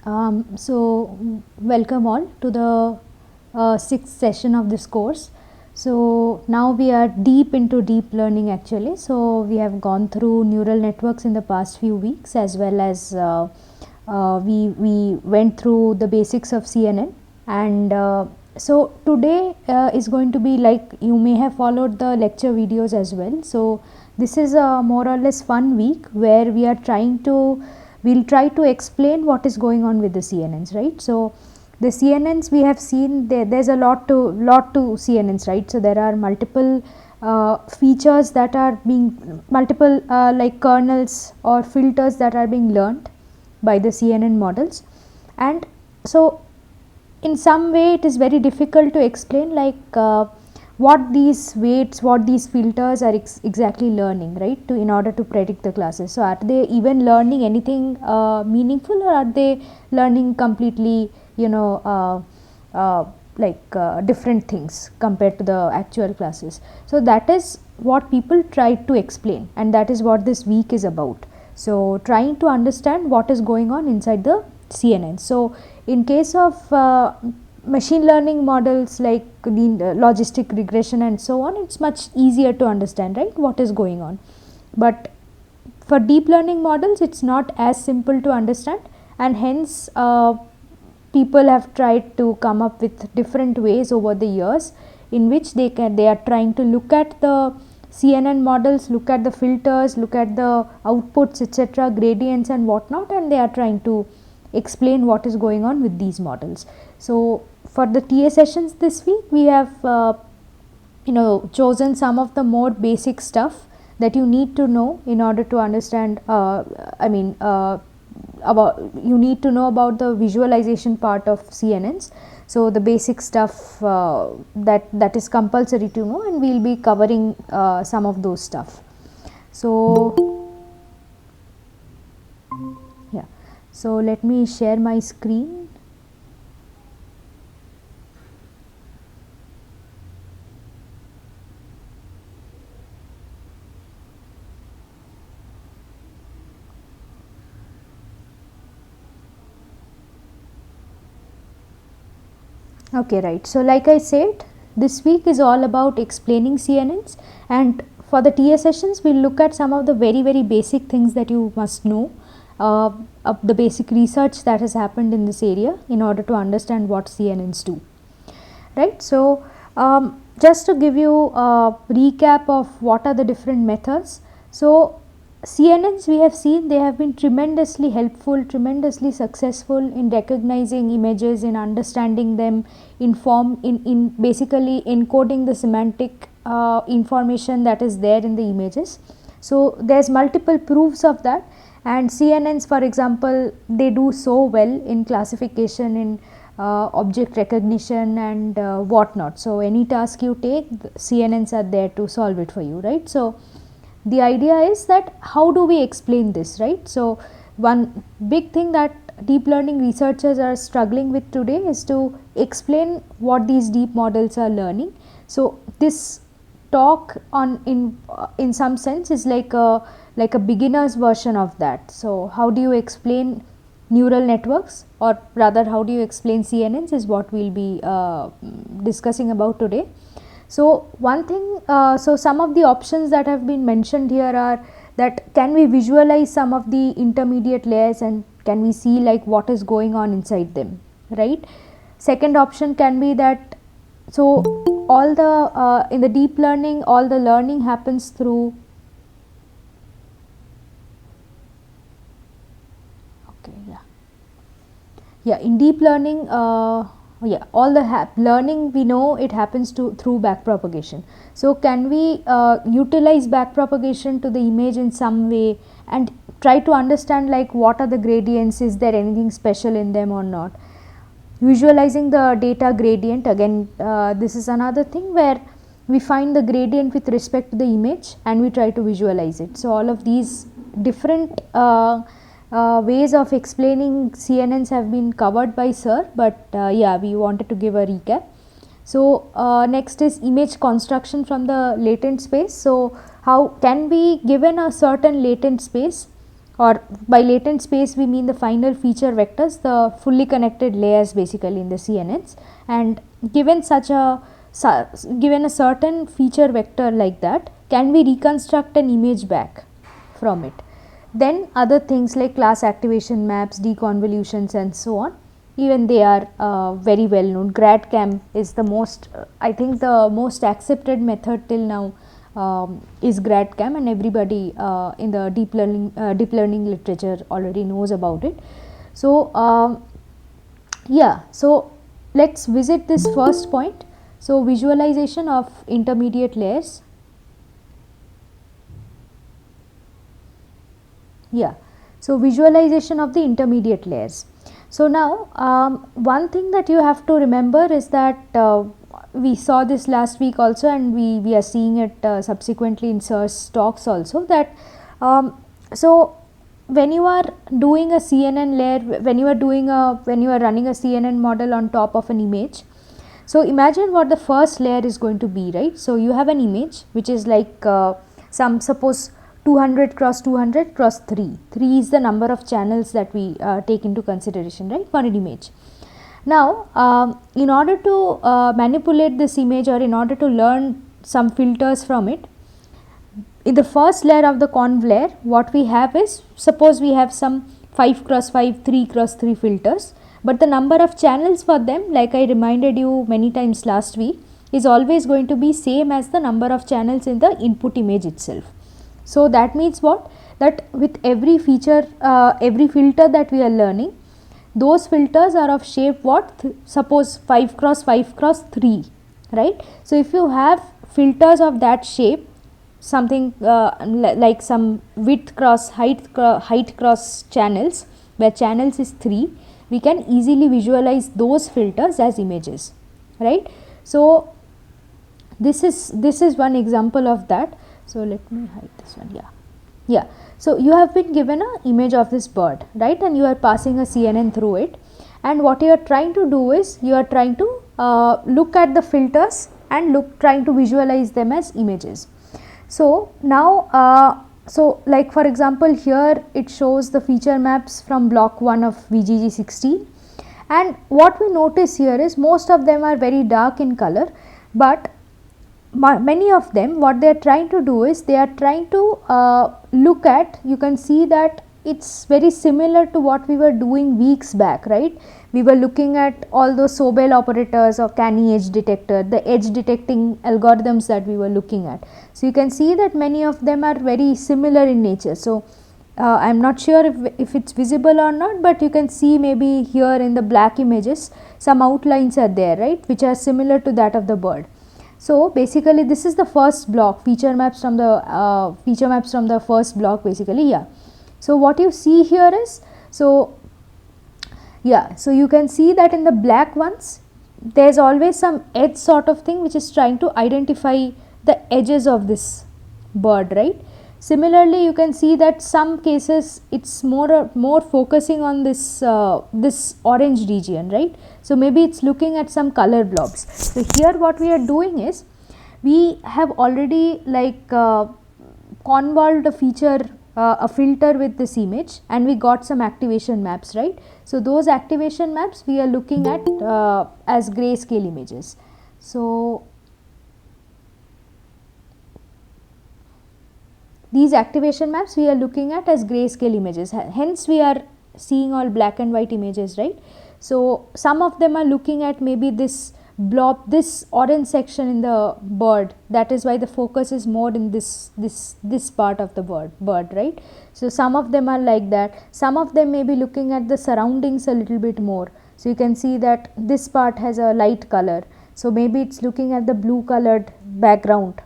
Welcome all to the sixth session of this course. So, now we are deep into deep learning actually. So, we have gone through neural networks in the past few weeks, as well as we went through the basics of CNN. And so, today is going to be like, you may have followed the lecture videos as well. So, this is a more or less fun week where we are we'll try to explain what is going on with the CNNs, right. So, the CNNs we have seen there's a lot to CNNs, right. So, there are multiple features that are being multiple like kernels or filters that are being learnt by the CNN models. And so, in some way it is very difficult to explain like what these weights, what these filters are exactly learning, right, to in order to predict the classes. So, are they even learning anything meaningful, or are they learning completely different things compared to the actual classes. So, that is what people try to explain, and that is what this week is about. So, trying to understand what is going on inside the CNN. So, in case of machine learning models like the logistic regression and so on, it's much easier to understand, right, what is going on. But for deep learning models, it's not as simple to understand, and hence people have tried to come up with different ways over the years in which they are trying to look at the CNN models, look at the filters, look at the outputs, etc., gradients and whatnot, and they are trying to explain what is going on with these models. So, for the TA sessions this week, we have chosen some of the more basic stuff that you need to know in order to understand. You need to know about the visualization part of CNNs. So, the basic stuff that is compulsory to know, and we will be covering some of those stuff. So, yeah. So, let me share my screen. Okay, right. So, like I said, this week is all about explaining CNNs, and for the TA sessions, we will look at some of the very basic things that you must know, the basic research that has happened in this area in order to understand what CNNs do, right. So, just to give you a recap of what are the different methods. So, CNNs we have seen they have been tremendously helpful, tremendously successful in recognizing images, in understanding them, in basically encoding the semantic information that is there in the images. So, there is multiple proofs of that, and CNNs, for example, they do so well in classification, in object recognition and whatnot. So, any task you take, CNNs are there to solve it for you, right. So, the idea is that how do we explain this, right. So, one big thing that deep learning researchers are struggling with today is to explain what these deep models are learning. So, this talk on in some sense is like a beginner's version of that. So, how do you explain neural networks, or rather how do you explain CNNs is what we will be discussing about today. So, one thing, so some of the options that have been mentioned here are that can we visualize some of the intermediate layers, and can we see like what is going on inside them, right. Second option can be that, so all the in the deep learning, all the learning happens through, okay, yeah, in deep learning, all the learning we know it happens through backpropagation. So, can we utilize backpropagation to the image in some way and try to understand like what are the gradients, is there anything special in them or not. Visualizing the data gradient, again this is another thing where we find the gradient with respect to the image and we try to visualize it. So, all of these different ways of explaining CNNs have been covered by sir, but yeah, we wanted to give a recap. So, next is image construction from the latent space. So, how can we, given a certain latent space, or by latent space we mean the final feature vectors, the fully connected layers basically in the CNNs, and given such a given a certain feature vector like that, can we reconstruct an image back from it? Then other things like class activation maps, deconvolutions and so on, even they are very well known. GradCam is the most I think the most accepted method till now is GradCam, and everybody in the deep learning literature already knows about it. So yeah, so let's visit this first point. So visualization of intermediate layers. Yeah, so visualization of the intermediate layers. So now one thing that you have to remember is that we saw this last week also, and we are seeing it subsequently in Sir's talks also, that so when you are doing a CNN layer, when you are running a CNN model on top of an image, so imagine what the first layer is going to be, right? So you have an image which is like suppose 200 cross 200 cross 3. 3 is the number of channels that we take into consideration, right, for an image. Now in order to manipulate this image, or in order to learn some filters from it, in the first layer of the conv layer, what we have is, suppose we have some 5 cross 5, 3 cross 3 filters, but the number of channels for them, like I reminded you many times last week, is always going to be same as the number of channels in the input image itself. So that means what? That with every feature, every filter that we are learning, those filters are of shape what? Suppose 5 cross 5 cross 3, right? So if you have filters of that shape, something like some width cross height cross channels, where channels is 3, we can easily visualize those filters as images, right? So this is one example of that. So let me hide this one. Yeah, so you have been given an image of this bird, right, and you are passing a CNN through it, and what you are trying to do is, you are trying to look at the filters and trying to visualize them as images. So now so like for example, here it shows the feature maps from block 1 of VGG16, and what we notice here is most of them are very dark in color, but many of them, what they are trying to do is, they are trying to look at, you can see that it's very similar to what we were doing weeks back, right? We were looking at all those Sobel operators or canny edge detector, the edge detecting algorithms that we were looking at. So you can see that many of them are very similar in nature. So I am not sure if it's visible or not, but you can see maybe here in the black images some outlines are there, right, which are similar to that of the bird. So basically this is the first block, feature maps from the first block basically. Yeah, so what you see here is, so yeah, so you can see that in the black ones there is always some edge sort of thing which is trying to identify the edges of this bird, right? Similarly, you can see that some cases it's more focusing on this this orange region, right? So maybe it's looking at some color blobs. So here what we are doing is, we have already like convolved a feature, a filter with this image, and we got some activation maps, right? So those activation maps we are looking at as grayscale images. So these activation maps we are looking at as grayscale images, hence we are seeing all black and white images, right? So some of them are looking at maybe this blob, this orange section in the bird, that is why the focus is more in this part of the bird, right? So some of them are like that, some of them may be looking at the surroundings a little bit more. So you can see that this part has a light color, so maybe it's looking at the blue colored background,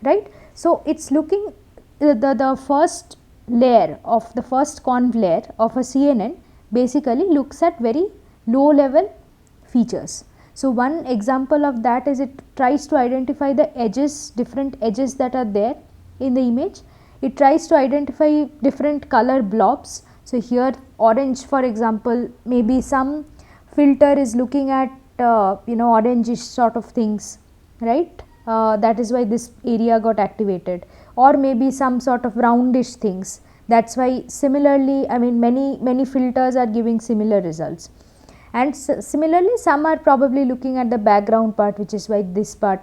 right? So it's looking the first layer of the first conv layer of a CNN basically looks at very low level features. So one example of that is, it tries to identify the edges, different edges that are there in the image. It tries to identify different color blobs. So here orange, for example, maybe some filter is looking at orangish sort of things, right? That is why this area got activated, or maybe some sort of roundish things, That's why similarly, I mean, many filters are giving similar results. And similarly, some are probably looking at the background part, which is why this part,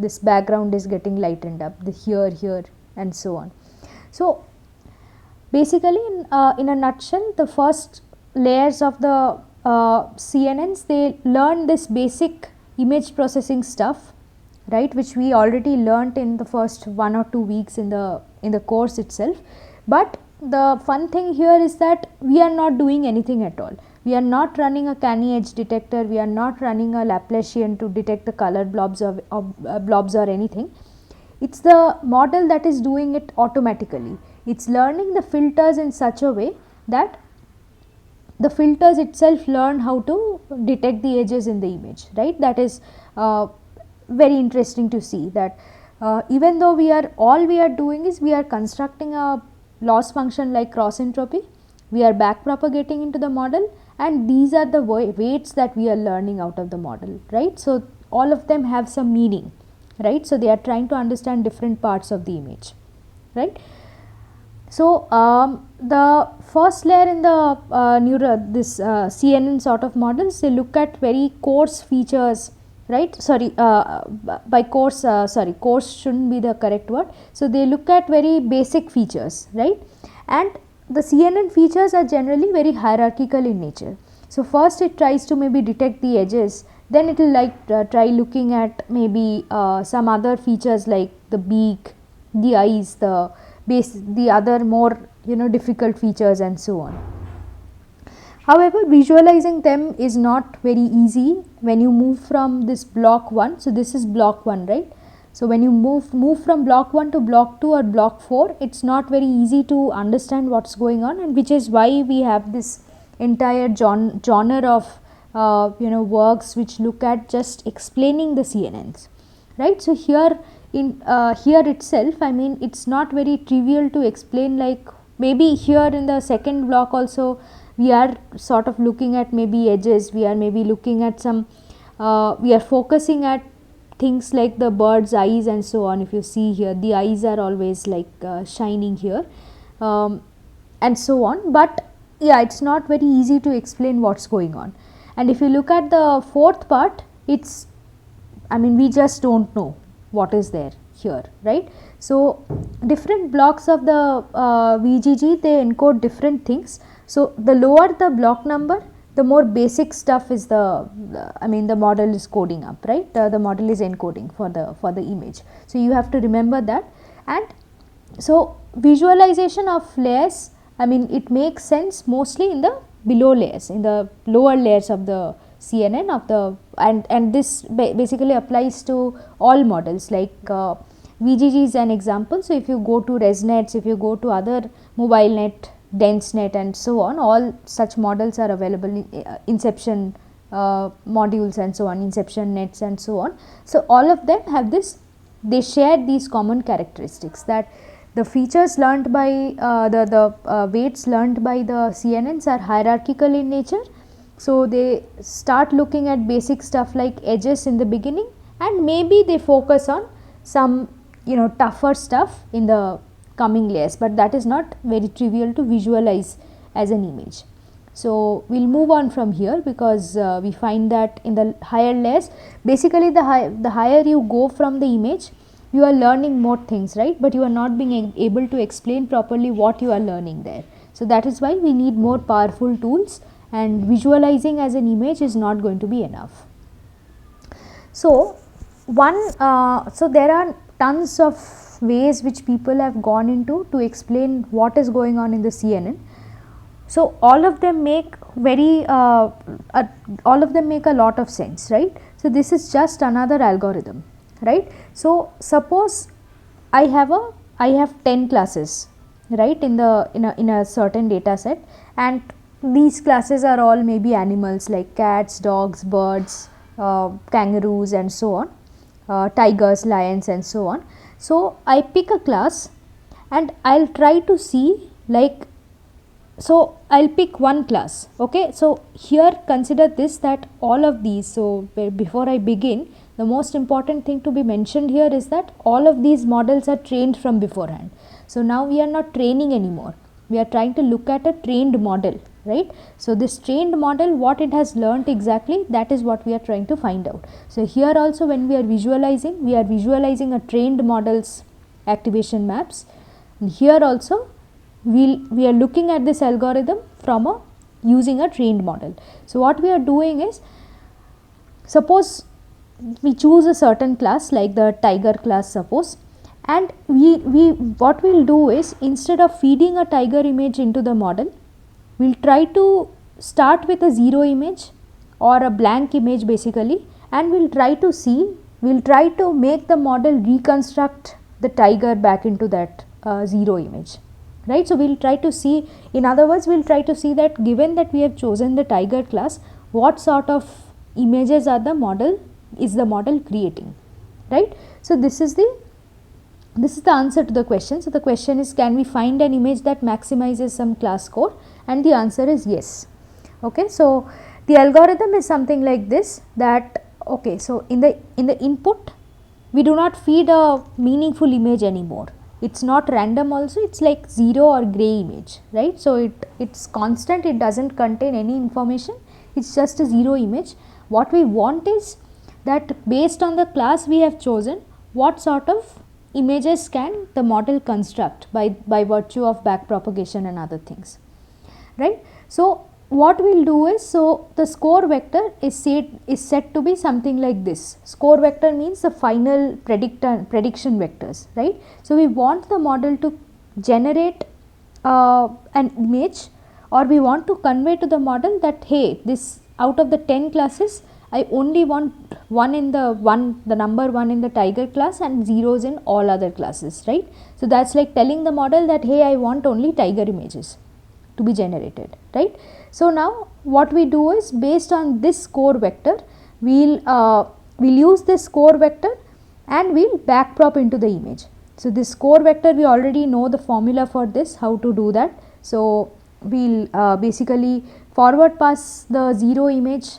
this background is getting lightened up, the here and so on. So basically, in a nutshell, the first layers of the CNNs, they learn this basic image processing stuff, right, which we already learnt in the first 1 or 2 weeks in the course itself. But the fun thing here is that we are not doing anything at all. We are not running a canny edge detector, we are not running a Laplacian to detect the color blobs or anything. It's the model that is doing it automatically. It's learning the filters in such a way that the filters itself learn how to detect the edges in the image, right. That is very interesting to see that even though all we are doing is we are constructing a loss function like cross entropy, we are back propagating into the model, and these are the weights that we are learning out of the model, right. So all of them have some meaning, right. So they are trying to understand different parts of the image, right. So the first layer in the CNN sort of models, they look at very coarse features, right. Sorry, by coarse, coarse shouldn't be the correct word. So they look at very basic features, right, and the CNN features are generally very hierarchical in nature. So first it tries to maybe detect the edges, then it will try looking at maybe some other features like the beak, the eyes, the other more difficult features and so on. However, visualizing them is not very easy when you move from this block 1. So this is block 1, right. So when you move from block 1 to block 2 or block 4, it's not very easy to understand what's going on, and which is why we have this entire genre of works which look at just explaining the CNNs, right. So here itself, I mean, it's not very trivial to explain, like maybe here in the second block also we are sort of looking at maybe edges, we are maybe looking at some we are focusing at things like the bird's eyes and so on. If you see here, the eyes are always like shining here and so on, but yeah, it's not very easy to explain what's going on. And if you look at the fourth part, it's, I mean, we just don't know what is there here, right. So different blocks of the VGG, they encode different things. So the lower the block number, the more basic stuff is the model is coding up, right. The model is encoding for the image. So you have to remember that. And so visualization of layers, I mean, it makes sense mostly in the below layers, in the lower layers of the CNN of the, and this basically applies to all models, like VGG is an example. So if you go to ResNets, if you go to other MobileNet, DenseNet and so on, all such models are available in Inception modules and so on, Inception nets and so on. So all of them have this, they share these common characteristics, that the features learnt by the weights learnt by the CNNs are hierarchical in nature. So they start looking at basic stuff like edges in the beginning, and maybe they focus on some tougher stuff in the coming layers, but that is not very trivial to visualize as an image. So we'll move on from here, because we find that in the higher layers, basically the higher you go from the image, you are learning more things, right, but you are not being able to explain properly what you are learning there. So that is why we need more powerful tools, and visualizing as an image is not going to be enough. So so there are tons of ways which people have gone into to explain what is going on in the CNN. So all of them make all of them make a lot of sense, right. So this is just another algorithm, right. So suppose I have 10 classes, right, in a certain data set, and these classes are all maybe animals like cats, dogs, birds, kangaroos and so on, tigers, lions and so on. So I pick a class and I'll try to see, like, so I'll pick one class, okay. So here consider this, that all of these, so before I begin, the most important thing to be mentioned here is that all of these models are trained from beforehand. So now we are not training anymore, we are trying to look at a trained model, right? So this trained model, what it has learnt exactly, that is what we are trying to find out. So here also when we are visualizing a trained model's activation maps, and here also we are looking at this algorithm from using a trained model. So what we are doing is, suppose we choose a certain class like the tiger class, suppose, and we what we will do is, instead of feeding a tiger image into the model, we will try to start with a 0 image or a blank image basically, and we will try to make the model reconstruct the tiger back into that 0 image, right? So we will try to see, in other words, we will try to see that given that we have chosen the tiger class, what sort of images are the model creating, right? So this is the answer to the question. So the question is, can we find an image that maximizes some class score, and the answer is yes. Okay, so the algorithm is something like this, that okay, so in the input we do not feed a meaningful image anymore, it's not random also, it's like 0 or gray image, right? So it's constant, it doesn't contain any information, it's just a 0 image. What we want is that based on the class we have chosen, what sort of images can the model construct by virtue of backpropagation and other things, right? So what we will do is, so the score vector is set to be something like this. Score vector means the final prediction vectors, right? So we want the model to generate an image, or we want to convey to the model that, hey, this out of the 10 classes, I only want the number 1 in the tiger class and zeros in all other classes, right? So that's like telling the model that, hey, I want only tiger images to be generated, right? So now what we do is, based on this score vector, we'll use this score vector and we'll backprop into the image. So this score vector, we already know the formula for this, how to do that. So we'll basically forward pass the 0 image,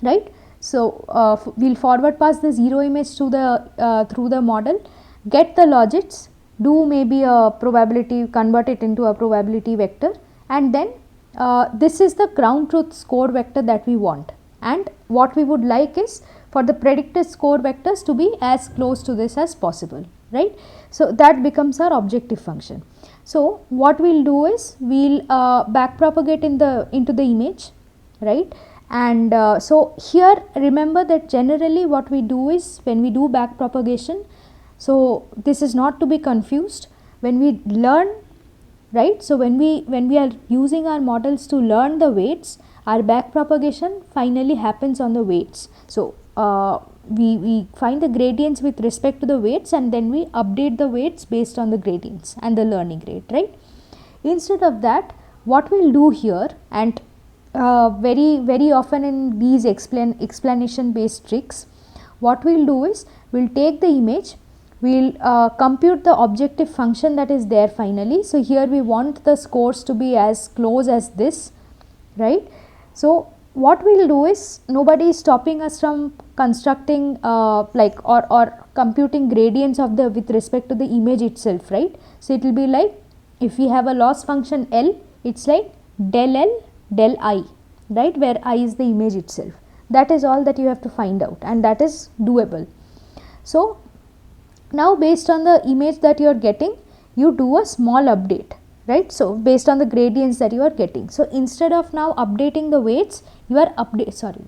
right? So we'll forward pass the 0 image to the through the model, get the logits, do maybe a probability, convert it into a probability vector, and then this is the ground truth score vector that we want, and what we would like is for the predicted score vectors to be as close to this as possible, right? So that becomes our objective function. So what we'll do is, we'll backpropagate into the image, right? And so here remember that generally what we do is, when we do backpropagation, so this is not to be confused, when we learn, right? So when we are using our models to learn the weights, our backpropagation finally happens on the weights. So we find the gradients with respect to the weights, and then we update the weights based on the gradients and the learning rate, right? Instead of that, what we'll do here, and very often in these explanation based tricks, what we'll do is, we'll take the image, we'll compute the objective function that is there finally. So here we want the scores to be as close as this, right? So what we'll do is, nobody is stopping us from constructing or computing gradients of the with respect to the image itself, right? So it will be like, if we have a loss function L, it's like del L del I, right, where I is the image itself. That is all that you have to find out, and that is doable. So now based on the image that you are getting, you do a small update, right? So based on the gradients that you are getting, so instead of now updating the weights, you are sorry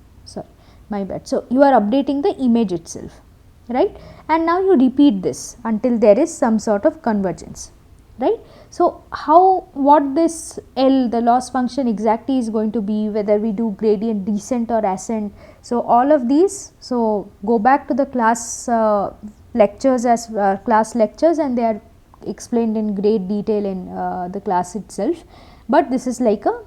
my bad, so you are updating the image itself, right? And now you repeat this until there is some sort of convergence, right? So what this L, the loss function, exactly is going to be, whether we do gradient descent or ascent, so all of these, so go back to the class lectures as class lectures, and they are explained in great detail in the class itself, but this is like a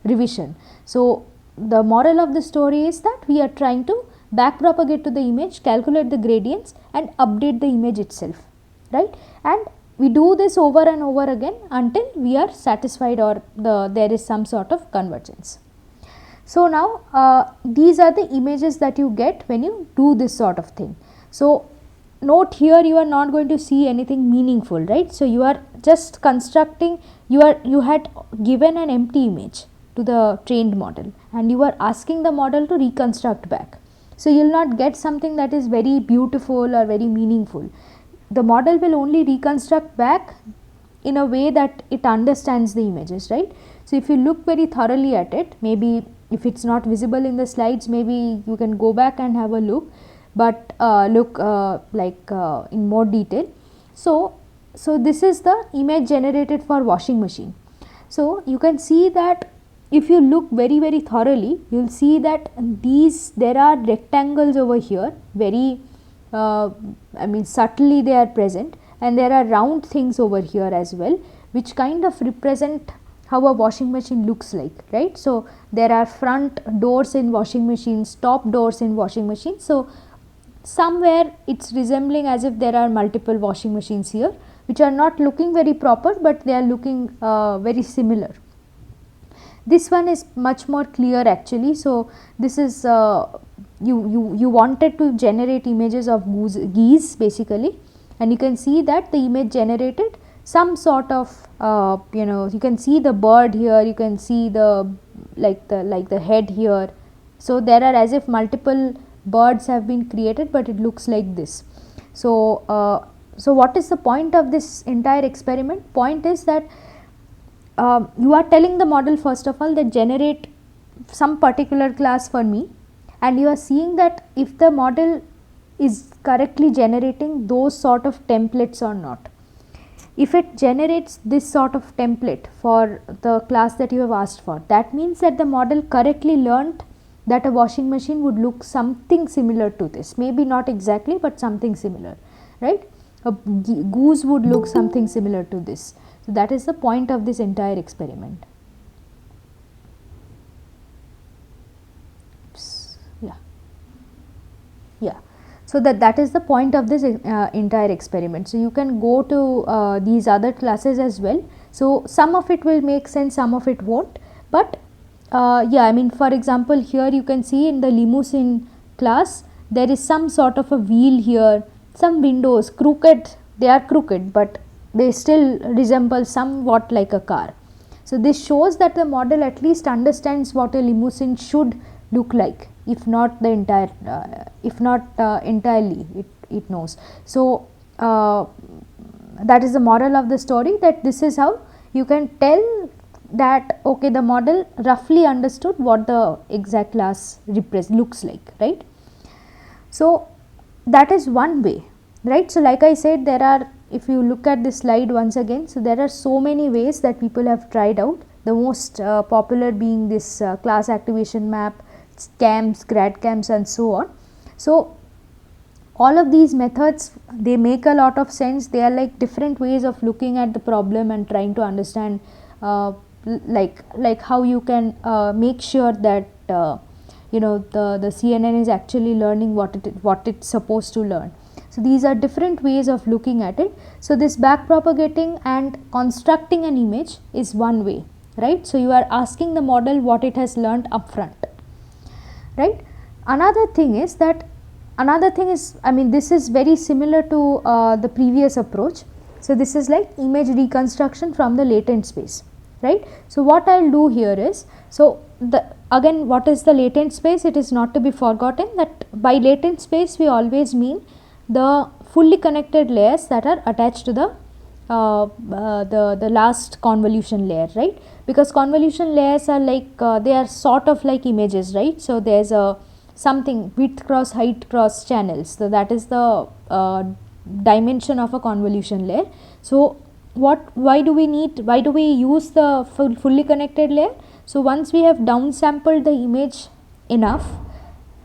revision. So the moral of the story is that we are trying to backpropagate to the image, calculate the gradients, and update the image itself, right? And we do this over and over again until we are satisfied, or there is some sort of convergence. So now these are the images that you get when you do this sort of thing. So note here, you are not going to see anything meaningful, right? So you are just constructing, you had given an empty image to the trained model and you are asking the model to reconstruct back. So you will not get something that is very beautiful or very meaningful. The model will only reconstruct back in a way that it understands the images, right? So if you look very thoroughly at it, maybe if it's not visible in the slides, maybe you can go back and have a look, but look in more detail. So this is the image generated for washing machine. So you can see that if you look very thoroughly, you will see that there are rectangles over here, very subtly they are present, and there are round things over here as well, which kind of represent how a washing machine looks like, right? So there are front doors in washing machines, top doors in washing machines. So somewhere it's resembling as if there are multiple washing machines here, which are not looking very proper, but they are looking very similar. This one is much more clear actually. So this is you wanted to generate images of geese basically, and you can see that the image generated some sort of you can see the bird here, you can see the head here. So there are as if multiple birds have been created, but it looks like this. So so what is the point of this entire experiment? Point is that you are telling the model first of all that generate some particular class for me, and you are seeing that if the model is correctly generating those sort of templates or not. If it generates this sort of template for the class that you have asked for, that means that the model correctly learnt that a washing machine would look something similar to this, maybe not exactly, but something similar, right? A goose would look something similar to this. So that is the point of this entire experiment. Yeah. So that is the point of this entire experiment. So you can go to these other classes as well. So some of it will make sense, some of it won't. But for example, here you can see in the limousine class, there is some sort of a wheel here, some windows, crooked, they are crooked, but they still resemble somewhat like a car. So this shows that the model at least understands what a limousine should look like, if not the entire, entirely it knows. So that is the moral of the story, that this is how you can tell that okay, the model roughly understood what the exact class looks like, right? So that is one way, right? So like I said, there are, if you look at this slide once again, so there are so many ways that people have tried out, the most popular being this class activation map, CAMs, grad CAMs and so on. So all of these methods, they make a lot of sense. They are like different ways of looking at the problem and trying to understand like how you can make sure that the CNN is actually learning what it's supposed to learn. So these are different ways of looking at it. So this back propagating and constructing an image is one way, right? So you are asking the model what it has learned upfront, right? Another thing is, this is very similar to the previous approach. So this is like image reconstruction from the latent space, right? So what I will do here is, so again, what is the latent space? It is not to be forgotten that by latent space we always mean the fully connected layers that are attached to the last convolution layer, right? Because convolution layers are like they are sort of like images, right? So there is a something width cross height cross channels, so that is the dimension of a convolution layer. So why do we use the fully connected layer? So once we have downsampled the image enough,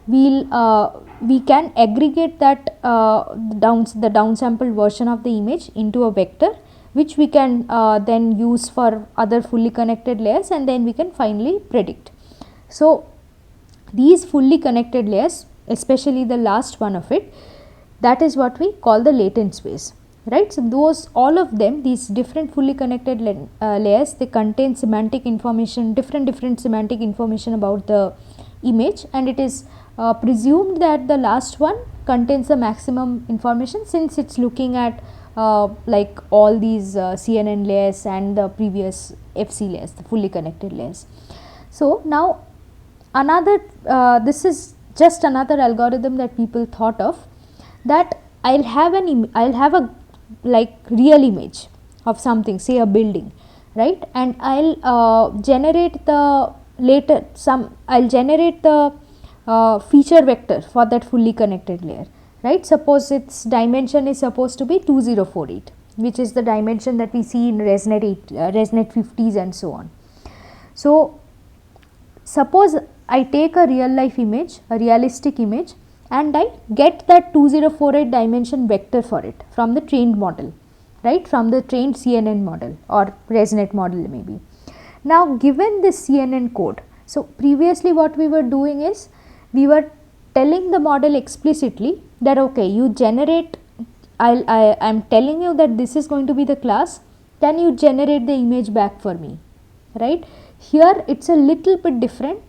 we can aggregate that the downsampled version of the image into a vector, which we can then use for other fully connected layers, and then we can finally predict. So these fully connected layers, especially the last one of it, that is what we call the latent space, right? So all of them, these different fully connected layers, they contain semantic information, different semantic information about the image, and it is presumed that the last one contains the maximum information, since it's looking at like all these CNN layers and the previous FC layers, the fully connected layers. So now another this is just another algorithm that people thought of, that I'll have a like real image of something, say a building, right, and I'll generate the feature vector for that fully connected layer, right. Suppose its dimension is supposed to be 2048, which is the dimension that we see in ResNet 50s and so on. So suppose I take a real life image, a realistic image, and I get that 2048 dimension vector for it from the trained model, right, from the trained CNN model or ResNet model maybe. Now given this CNN code, so previously what we were doing is, we were telling the model explicitly that okay, you generate, I am telling you that this is going to be the class, can you generate the image back for me, right. Here it's a little bit different.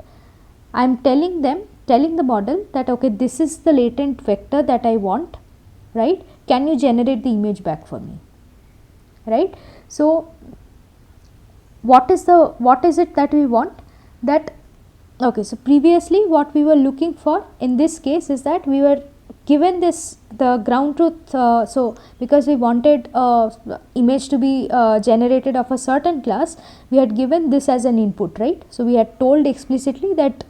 I am telling the model that okay, this is the latent vector that I want, right, can you generate the image back for me, right. So what is it that we want, that okay, so previously what we were looking for in this case is that we were given this the ground truth, so because we wanted image to be generated of a certain class, we had given this as an input, right. So we had told explicitly that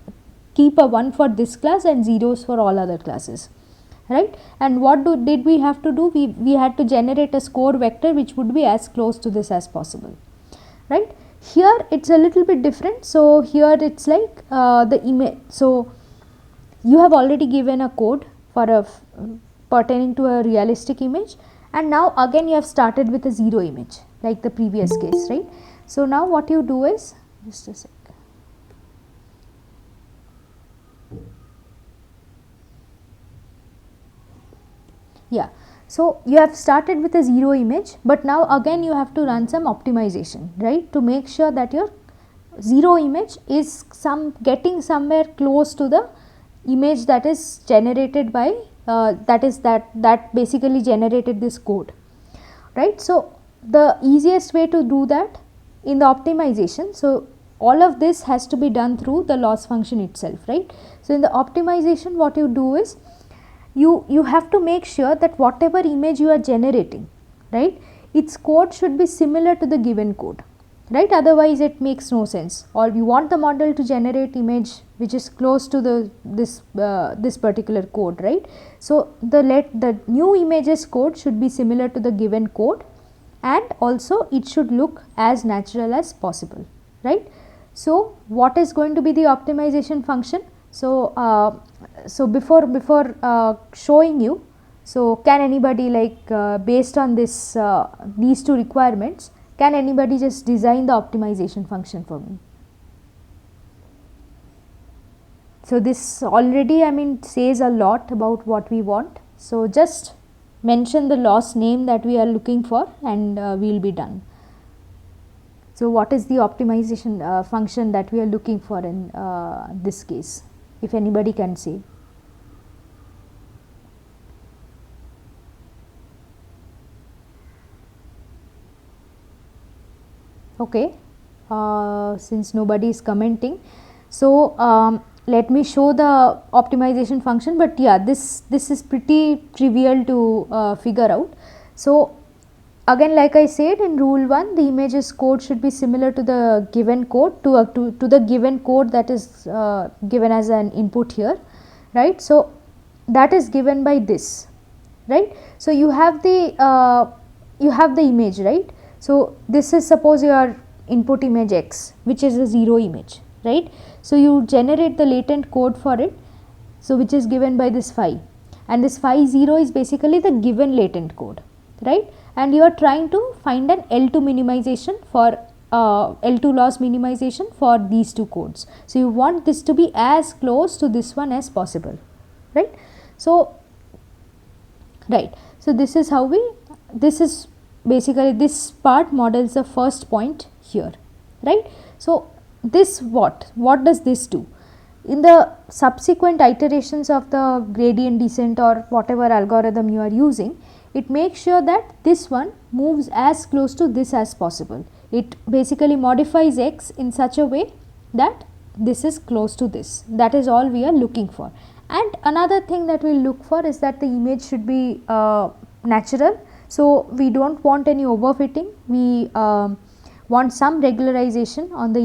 keep a 1 for this class and zeros for all other classes, right. And what did we have to do, we had to generate a score vector which would be as close to this as possible, right. Here it's a little bit different. So here it's like the image, so you have already given a code for a pertaining to a realistic image, and now again you have started with a 0 image like the previous case, right. So now what you do is, just a sec. Yeah, so you have started with a 0 image, but now again you have to run some optimization, right, to make sure that your 0 image is getting somewhere close to the image that is generated by that basically generated this code, right. So the easiest way to do that in the optimization, so all of this has to be done through the loss function itself, right. So in the optimization, what you do is, you have to make sure that whatever image you are generating, right, its code should be similar to the given code, right, otherwise it makes no sense. Or you want the model to generate image which is close to this particular code, right. So the new images code should be similar to the given code, and also it should look as natural as possible, right. So what is going to be the optimization function? So so before showing you, so can anybody like based on this these two requirements, can anybody just design the optimization function for me? So this already, I mean, says a lot about what we want. So just mention the loss name that we are looking for, and we will be done. So what is the optimization function that we are looking for in this case, if anybody can say? Okay, since nobody is commenting, so let me show the optimization function, but yeah, this is pretty trivial to figure out. So again, like I said, in rule 1, the images code should be similar to the given code, to the given code that is given as an input here, right. So that is given by this, right. So you have the image, right. So this is, suppose your input image X, which is a 0 image, right. So you generate the latent code for it, so which is given by this phi, and this phi 0 is basically the given latent code, right. And you are trying to find an L2 minimization for L2 loss minimization for these two codes. So you want this to be as close to this one as possible, right. So so this is how this is basically, this part models the first point here, right. So this what does this do? in the subsequent iterations of the gradient descent or whatever algorithm you are using, it makes sure that this one moves as close to this as possible. It basically modifies x in such a way that this is close to this. That is all we are looking for. And another thing that we will look for is that the image should be natural. So, we do not want any overfitting, we want some regularization on the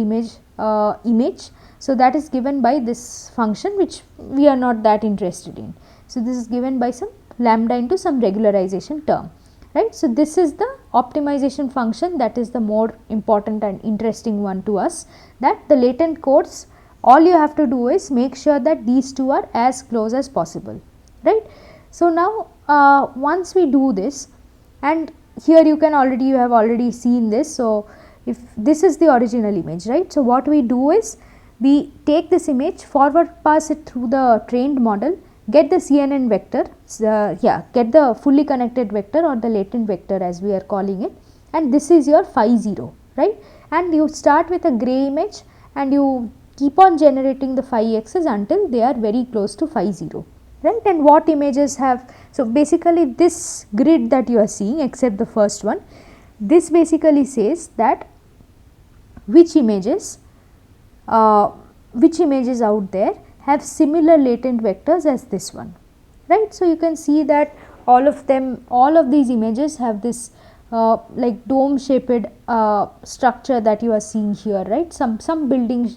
image. So, that is given by this function which we are not that interested in. So, this is given by some lambda into some regularization term, right. So, this is the optimization function, that is the more important and interesting one to us, that the latent codes, all you have to do is make sure that these two are as close as possible, right. So, now once we do this, and here you have already seen this. So, if this is the original image, right. So, what we do is we take this image, forward pass it through the trained model, get the CNN vector, get the fully connected vector or the latent vector as we are calling it, and this is your phi 0, right. And you start with a gray image and you keep on generating the phi x's until they are very close to phi 0, right. And what images have, so basically this grid that you are seeing except the first one, this basically says that which images out there have similar latent vectors as this one, right. So, you can see that all of these images have this like dome shaped structure that you are seeing here, right. Some building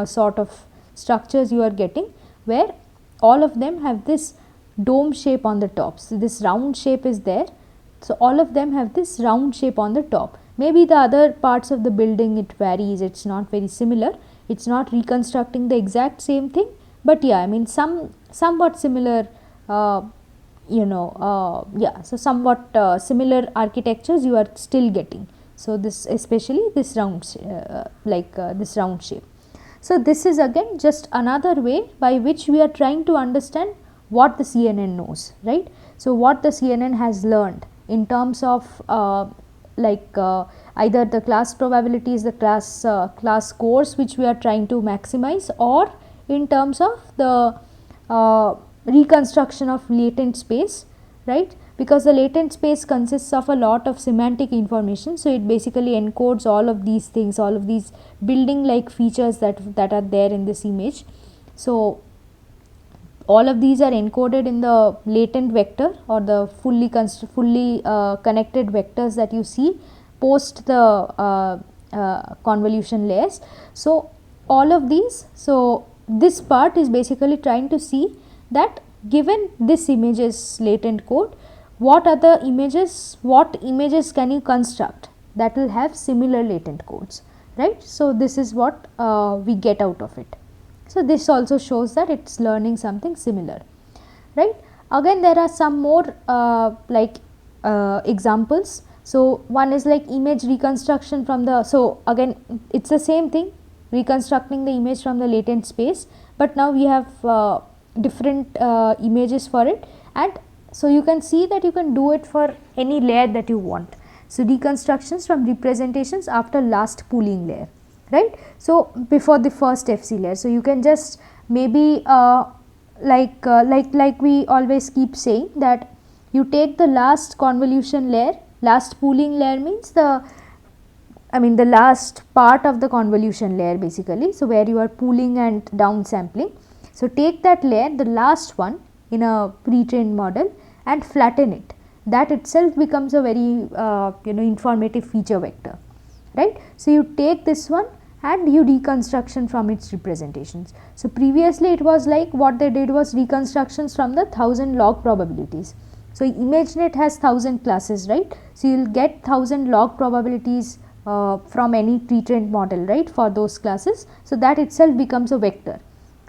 sort of structures you are getting, where all of them have this dome shape on the top. So, this round shape is there. So, all of them have this round shape on the top. Maybe the other parts of the building it varies, it is not very similar, it is not reconstructing the exact same thing, but yeah, I mean somewhat similar, so somewhat similar architectures you are still getting. So, this especially this round this round shape. So, this is again just another way by which we are trying to understand what the CNN knows, right. So, what the CNN has learned in terms of either the class probabilities, the class scores which we are trying to maximize, or in terms of the reconstruction of latent space, right, because the latent space consists of a lot of semantic information. So, it basically encodes all of these things, all of these building like features that are there in this image. So, all of these are encoded in the latent vector or the fully connected vectors that you see post the convolution layers. So, all of these, so this part is basically trying to see that given this image's latent code, what images can you construct that will have similar latent codes, right. So, this is what we get out of it. So, this also shows that it is learning something similar, right. Again there are some more examples. So, one is like image reconstruction from the, so again it is the same thing, reconstructing the image from the latent space, but now we have different images for it, and so you can see that you can do it for any layer that you want. So, reconstructions from representations after last pooling layer, right. So, before the first FC layer. So, you can just maybe like we always keep saying that you take the last convolution layer, last pooling layer means the last part of the convolution layer basically. So, where you are pooling and downsampling. So, take that layer, the last one in a pre-trained model, and flatten it. That itself becomes a very informative feature vector, right. So, you take this one and you reconstruction from its representations. So, previously it was like what they did was reconstructions from the 1000 log probabilities. So, ImageNet has 1000 classes, right. So, you will get 1000 log probabilities from any pre-trained model, right, for those classes. So, that itself becomes a vector,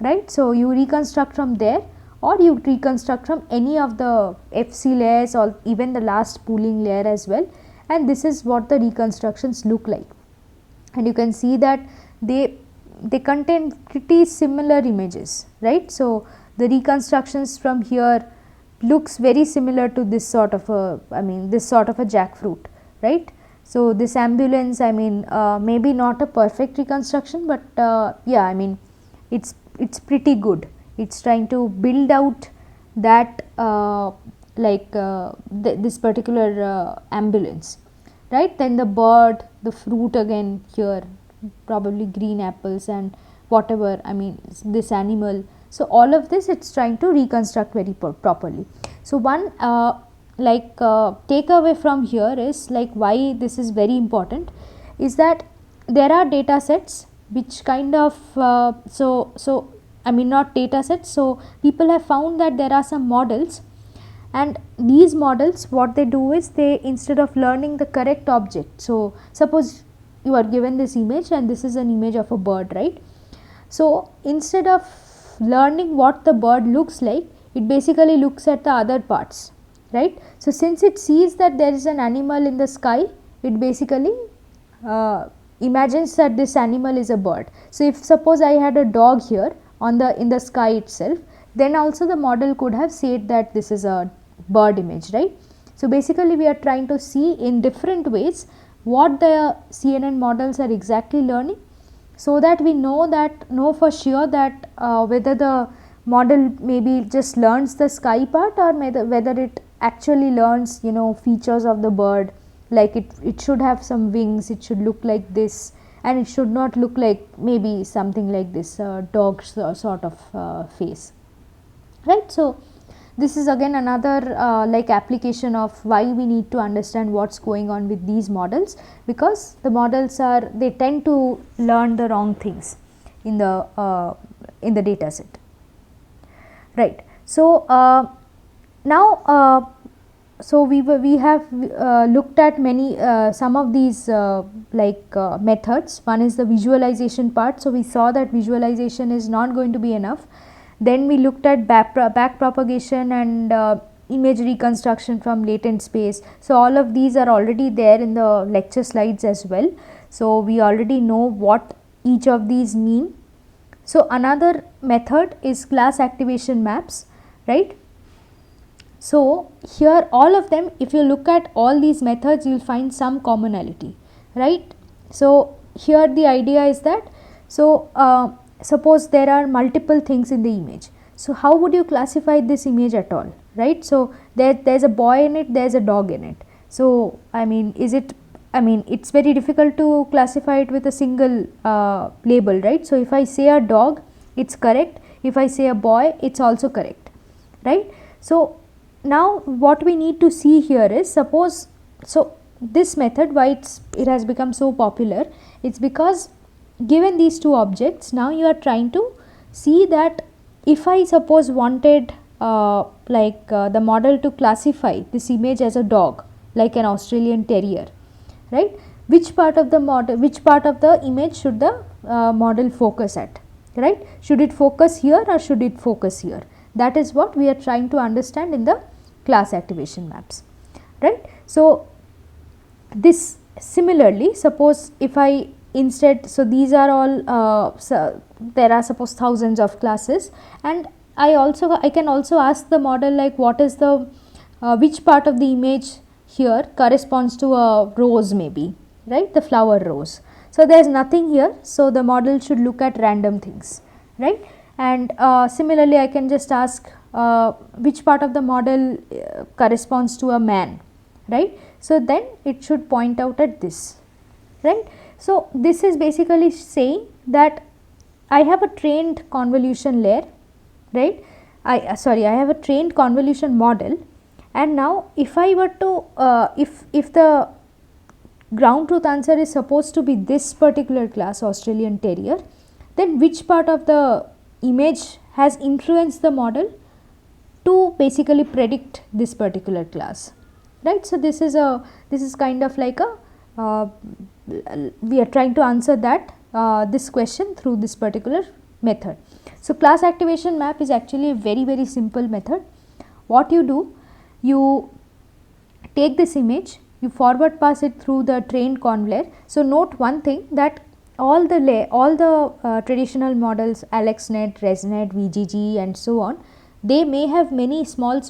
right. So, you reconstruct from there, or you reconstruct from any of the FC layers or even the last pooling layer as well, and this is what the reconstructions look like. And you can see that they contain pretty similar images, right. So, the reconstructions from here looks very similar to this sort of a jackfruit, right. So, this ambulance maybe not a perfect reconstruction, but yeah, it is it's pretty good. It's trying to build out that this particular ambulance, right. Then the bird, the fruit again here, probably green apples and whatever, I mean this animal. So all of this it's trying to reconstruct very properly. So one takeaway from here is like why this is very important is that there are data sets which kind of I mean not data sets. So people have found that there are some models, and these models what they do is they, instead of learning the correct object, so suppose you are given this image and this is an image of a bird, right. So instead of learning what the bird looks like, it basically looks at the other parts, right. So since it sees that there is an animal in the sky, it basically imagines that this animal is a bird. So if suppose I had a dog here on the in the sky itself, then also the model could have said that this is a bird image, right. So basically we are trying to see in different ways what the CNN models are exactly learning, so that we know for sure that whether the model maybe just learns the sky part, or whether it actually learns features of the bird, like it should have some wings, it should look like this, and it should not look like maybe something like this dog sort of face, right. So this is again another application of why we need to understand what's going on with these models, because the models they tend to learn the wrong things in the data set, right. So now so we have looked at many some of these methods. One is the visualization part. So we saw that visualization is not going to be enough. Then we looked at back propagation and image reconstruction from latent space. So all of these are already there in the lecture slides as well. So we already know what each of these mean. So another method is class activation maps, right. So here all of them, if you look at all these methods, you will find some commonality, right. So here the idea is that, so suppose there are multiple things in the image. So how would you classify this image at all, right. So there's a boy in it, there's a dog in it. So I mean it's very difficult to classify it with a single label, right. So if I say a dog, it's correct. If I say a boy, it's also correct, right. So now what we need to see here is, suppose, so this method, why it has become so popular, it's because given these two objects, now you are trying to see that if I suppose wanted the model to classify this image as a dog, like an Australian terrier, right, which part of the model, which part of the image should the model focus at, right. Should it focus here or should it focus here? That is what we are trying to understand in the class activation maps, right. So this similarly, suppose if I instead, so these are all there are suppose thousands of classes, and I can also ask the model like what is the which part of the image here corresponds to a rose, maybe, right, the flower rose. So there is nothing here, so the model should look at random things, right. And similarly I can just ask which part of the model corresponds to a man, right. So then it should point out at this, right. So this is basically saying that I have a trained convolution layer, right. I have a trained convolution model, and now if I were to if the ground truth answer is supposed to be this particular class, Australian terrier, then which part of the image has influenced the model to basically predict this particular class, right. So this is kind of like a we are trying to answer that this question through this particular method. So class activation map is actually a very simple method. What you do, you take this image, you forward pass it through the trained conv layer. So note one thing, that all the traditional models, AlexNet, ResNet, VGG and so on, they may have many small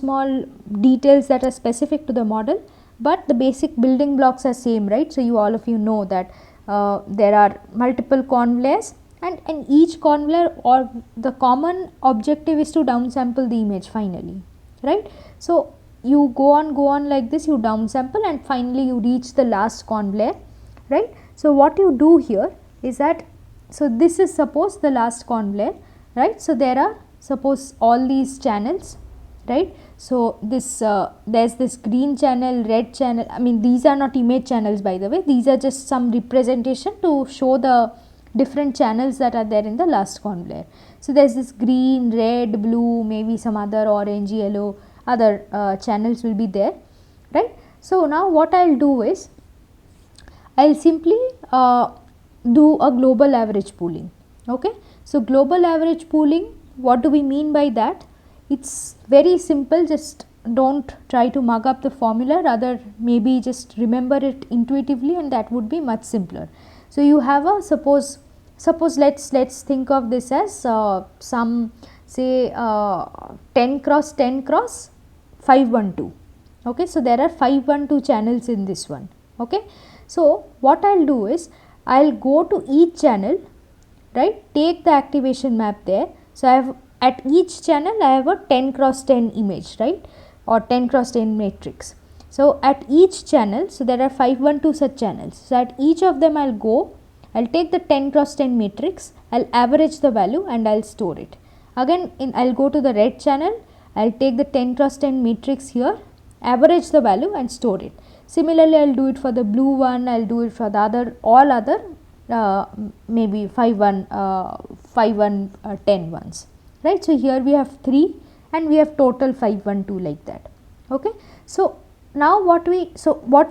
details that are specific to the model, but the basic building blocks are same, right. So you all of you know that there are multiple conv layers and each convolver or the common objective is to downsample the image finally, right. So you go on like this, you downsample and finally you reach the last convolver, right. So what you do here is that, so this is suppose the last convolver, right. So there are suppose all these channels, right. So this there's this green channel, red channel, I mean these are not image channels by the way, these are just some representation to show the different channels that are there in the last convolver. So there's this green, red, blue, maybe some other orange, yellow, other channels will be there, right. So now what I'll do is I'll simply do a global average pooling, okay. So global average pooling, what do we mean by that? It's very simple, just don't try to mug up the formula, rather maybe just remember it intuitively and that would be much simpler. So you have a suppose let's think of this as some say 10 cross 10 cross 512, okay. So there are 512 channels in this one, okay. So what I'll do is I'll go to each channel, right, take the activation map there. So I have at each channel I have a 10 cross 10 image, right, or 10 cross 10 matrix. So at each channel, so there are 512 such channels. So at each of them I'll go, I'll take the 10 cross 10 matrix, I'll average the value and I'll store it. Again I'll go to the red channel, I'll take the 10 cross 10 matrix here, average the value and store it. Similarly I'll do it for the blue one, I'll do it for the other, all other maybe 5 1 10 ones, right. So here we have 3 and we have total 512 like that, okay. So now what we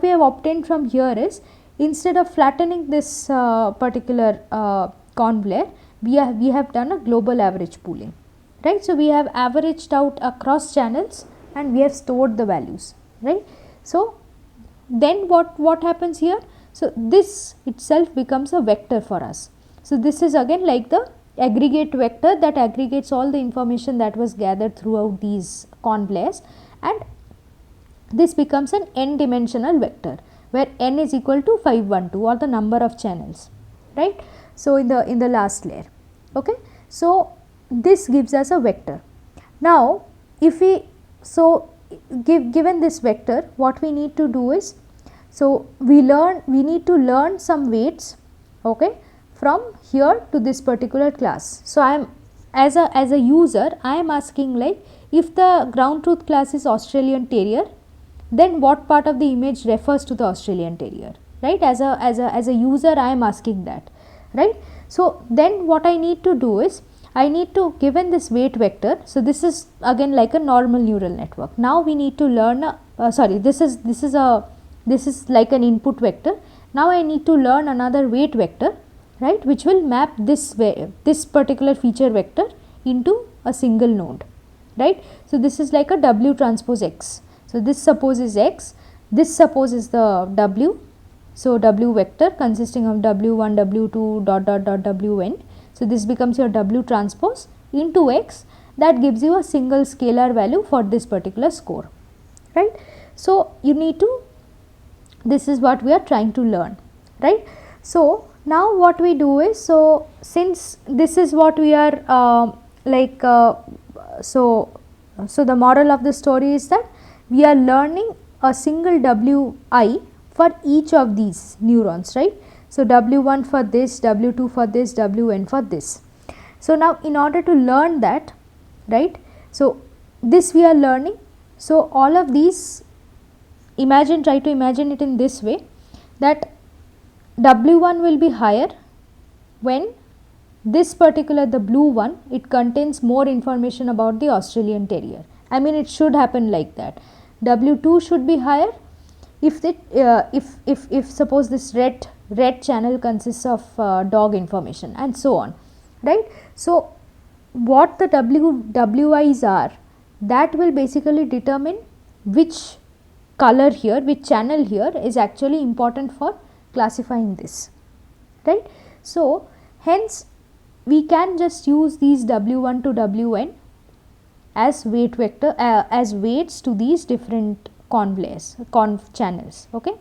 have obtained from here is, instead of flattening this particular convolver, we have done a global average pooling, right. So we have averaged out across channels and we have stored the values, right. So then what happens here? So this itself becomes a vector for us. So this is again like the aggregate vector that aggregates all the information that was gathered throughout these convolvers, and this becomes an n dimensional vector where n is equal to 512 or the number of channels, right. So in the last layer, okay. So this gives us a vector. Now if we given this vector, what we need to do is, so we need to learn some weights, okay, from here to this particular class. So I am as a user I am asking, like, if the ground truth class is Australian Terrier, then what part of the image refers to the Australian Terrier, right. As a user I am asking that, right. So then what I need to do is, I need to, given this weight vector, so this is again like a normal neural network. Now we need to learn this is like an input vector. Now I need to learn another weight vector, right, which will map this particular feature vector into a single node, right. So this is like a W transpose X. So this suppose is X, this suppose is the W. So W vector consisting of W1, W2 dot dot dot Wn. So this becomes your W transpose into X, that gives you a single scalar value for this particular score, right. So you need to, this is what we are trying to learn, right. So now what we do is, so since this is what we are so the moral of the story is that we are learning a single Wi for each of these neurons, right. So W1 for this, W2 for this, Wn for this. So now in order to learn that, right, so this we are learning. So all of these, try to imagine it in this way, that W1 will be higher when this particular, the blue one, it contains more information about the Australian Terrier. I mean it should happen like that. W2 should be higher if it if suppose this red channel consists of dog information and so on, right. So what the WIs are, that will basically determine which color here, which channel here is actually important for classifying this, right. So hence we can just use these W1 to Wn as weight vector as weights to these different channels, okay.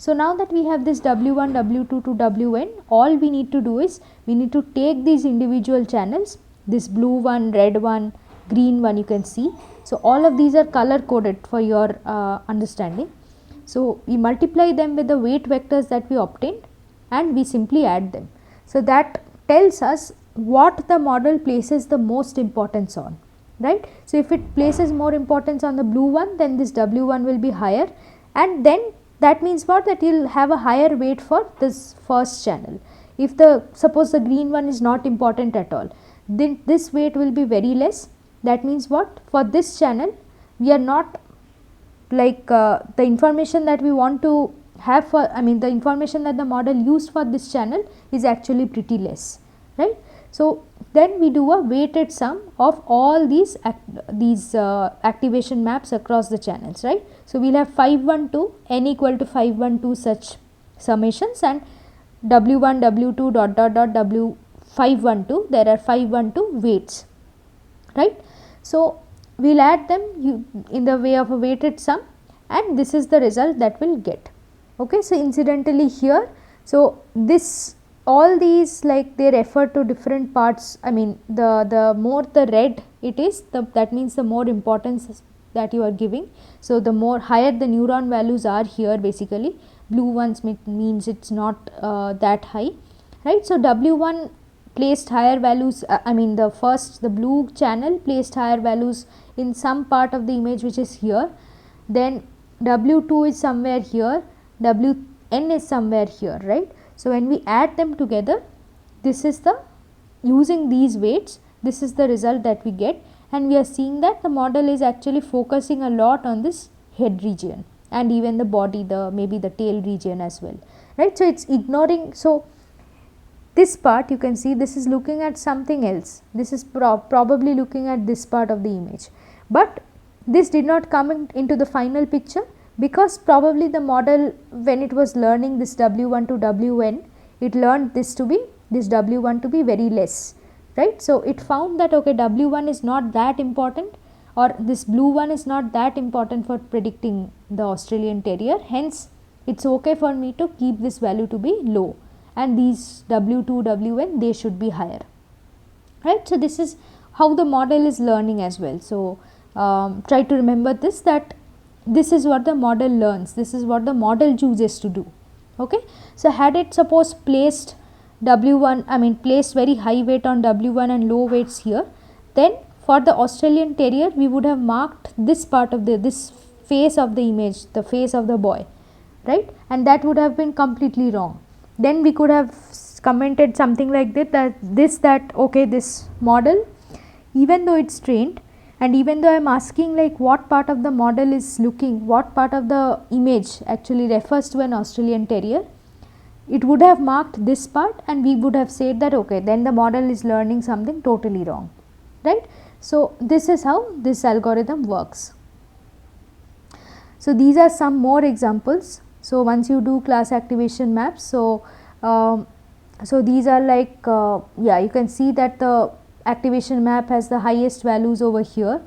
So now that we have this W1, W2 to Wn, all we need to do is we need to take these individual channels, this blue one, red one, green one, you can see. So all of these are color coded for your understanding. So we multiply them with the weight vectors that we obtained and we simply add them. So that tells us what the model places the most importance on, right. So if it places more importance on the blue one, then this W1 will be higher, and then that means what, that you will have a higher weight for this first channel. If the suppose the green one is not important at all, then this weight will be very less. That means what, for this channel we are not like the information that we want to have for, I mean the information that the model used for this channel is actually pretty less, right. So then we do a weighted sum of all these activation maps across the channels, right. So we will have 512 n equal to 512 such summations, and W1, W2 dot dot dot W 512, there are 512 weights, right. So we will add them in the way of a weighted sum, and this is the result that we will get. Okay. So incidentally here, so this all these, like they refer to different parts, I mean the more the red it is, that means the more importance that you are giving. So the more higher the neuron values are here, basically blue ones means it is not that high, right. So W1 placed higher values, I mean the blue channel placed higher values in some part of the image which is here, then W2 is somewhere here, Wn is somewhere here, right. So when we add them together, this is the, using these weights, this is the result that we get, and we are seeing that the model is actually focusing a lot on this head region and even the body, maybe the tail region as well, right. So it is ignoring, so this part you can see this is looking at something else, this is probably looking at this part of the image, but this did not come into the final picture, because probably the model, when it was learning this W1 to Wn, it learned this W1 to be very less, right. So it found that okay, W1 is not that important, or this blue one is not that important for predicting the Australian Terrier, hence it is okay for me to keep this value to be low, and these W2, Wn, they should be higher, right. So this is how the model is learning as well. So try to remember this, that this is what the model learns, this is what the model chooses to do. Okay. So had it suppose placed W1, I mean placed very high weight on W1 and low weights here, then for the Australian Terrier we would have marked this part of this face of the image, the face of the boy, right, and that would have been completely wrong. Then we could have commented something like that okay, this model, even though it is trained, and even though I am asking like what part of the model is looking, what part of the image actually refers to an Australian Terrier, it would have marked this part, and we would have said that okay, then the model is learning something totally wrong, right. So this is how this algorithm works. So these are some more examples. So once you do class activation maps, so these are like yeah, you can see that the activation map has the highest values over here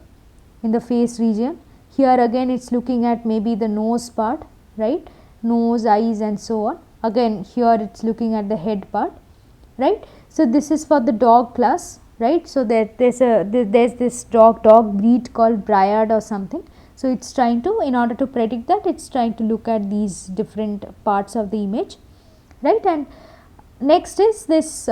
in the face region. Here again it is looking at maybe the nose part, right, nose, eyes and so on. Again here it is looking at the head part, right. So this is for the dog class, right. So there's this dog breed called Briard or something. So it is trying to, in order to predict that, it is trying to look at these different parts of the image, right. And next is this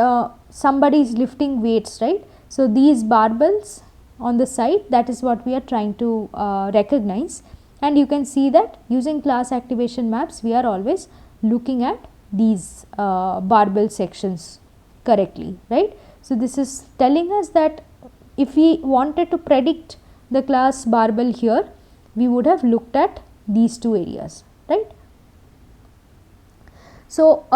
somebody is lifting weights, right. So these barbells on the side, that is what we are trying to recognize, and you can see that using class activation maps we are always looking at these barbell sections correctly, right. So this is telling us that if we wanted to predict the class barbell here, we would have looked at these two areas, right. So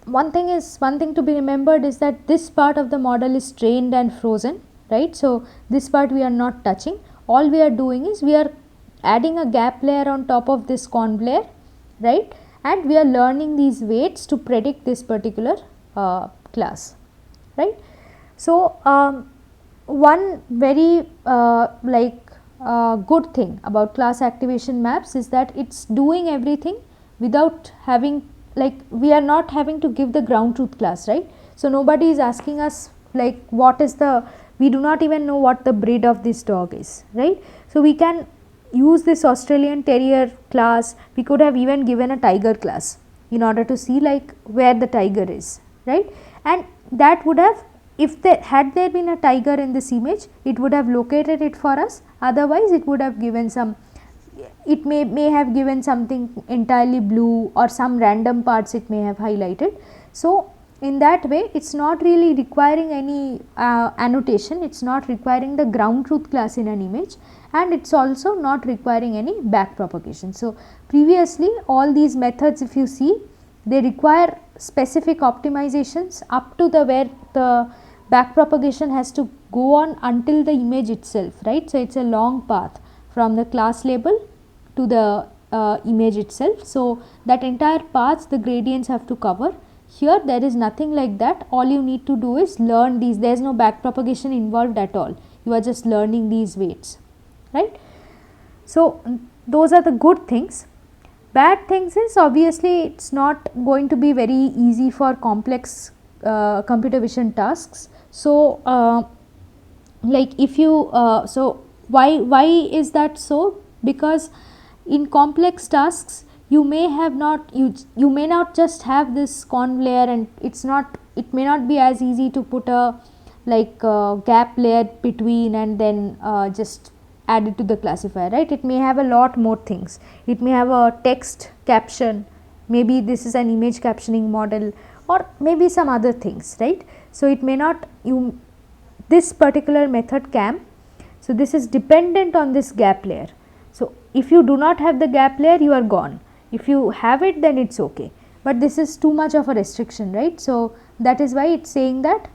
one thing to be remembered is that this part of the model is trained and frozen, right. So this part we are not touching, all we are doing is we are adding a gap layer on top of this conv layer, right, and we are learning these weights to predict this particular class, right. So one very good thing about class activation maps is that it is doing everything without having, like, we are not having to give the ground truth class, right? So nobody is asking us like what is the, we do not even know what the breed of this dog is, right? So we can use this Australian Terrier class. We could have even given a tiger class in order to see like where the tiger is, right? And that would have, if there had there been a tiger in this image, it would have located it for us. Otherwise it would have given some, it may have given something entirely blue or some random parts it may have highlighted. So in that way it's not really requiring any annotation, it's not requiring the ground truth class in an image, and it's also not requiring any back propagation. So previously all these methods, if you see, they require specific optimizations up to the where the back propagation has to go on until the image itself, right? So it's a long path from the class label to the image itself. So that entire path the gradients have to cover. Here there is nothing like that. All you need to do is learn these. There is no back propagation involved at all. You are just learning these weights, right? So those are the good things. Bad things is obviously it's not going to be very easy for complex computer vision tasks. So like if you so why is that so? Because in complex tasks you may have not, you may not just have this conv layer, and it's not, it may not be as easy to put a like gap layer between and then just add it to the classifier, right? It may have a lot more things. It may have a text caption, maybe this is an image captioning model, or maybe some other things, right? So it may not, this particular method CAM, so this is dependent on this gap layer. So if you do not have the gap layer, you are gone. If you have it, then it's okay, but this is too much of a restriction, right? So that is why it's saying that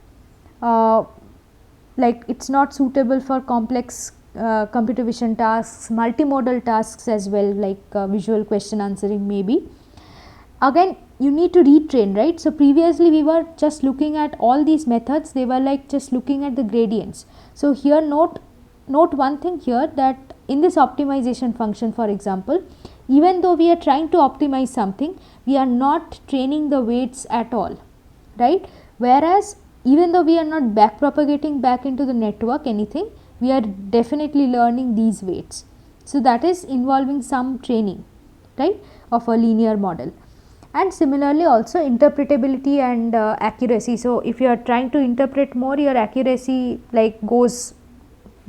like it's not suitable for complex computer vision tasks, multimodal tasks as well, like visual question answering maybe. Again you need to retrain, right? So previously we were just looking at all these methods, they were like just looking at the gradients. So here note one thing here, that in this optimization function, for example, even though we are trying to optimize something, we are not training the weights at all, right? Whereas even though we are not back propagating back into the network anything, we are definitely learning these weights. So that is involving some training, right, of a linear model. And similarly also interpretability and accuracy. So if you are trying to interpret more, your accuracy like goes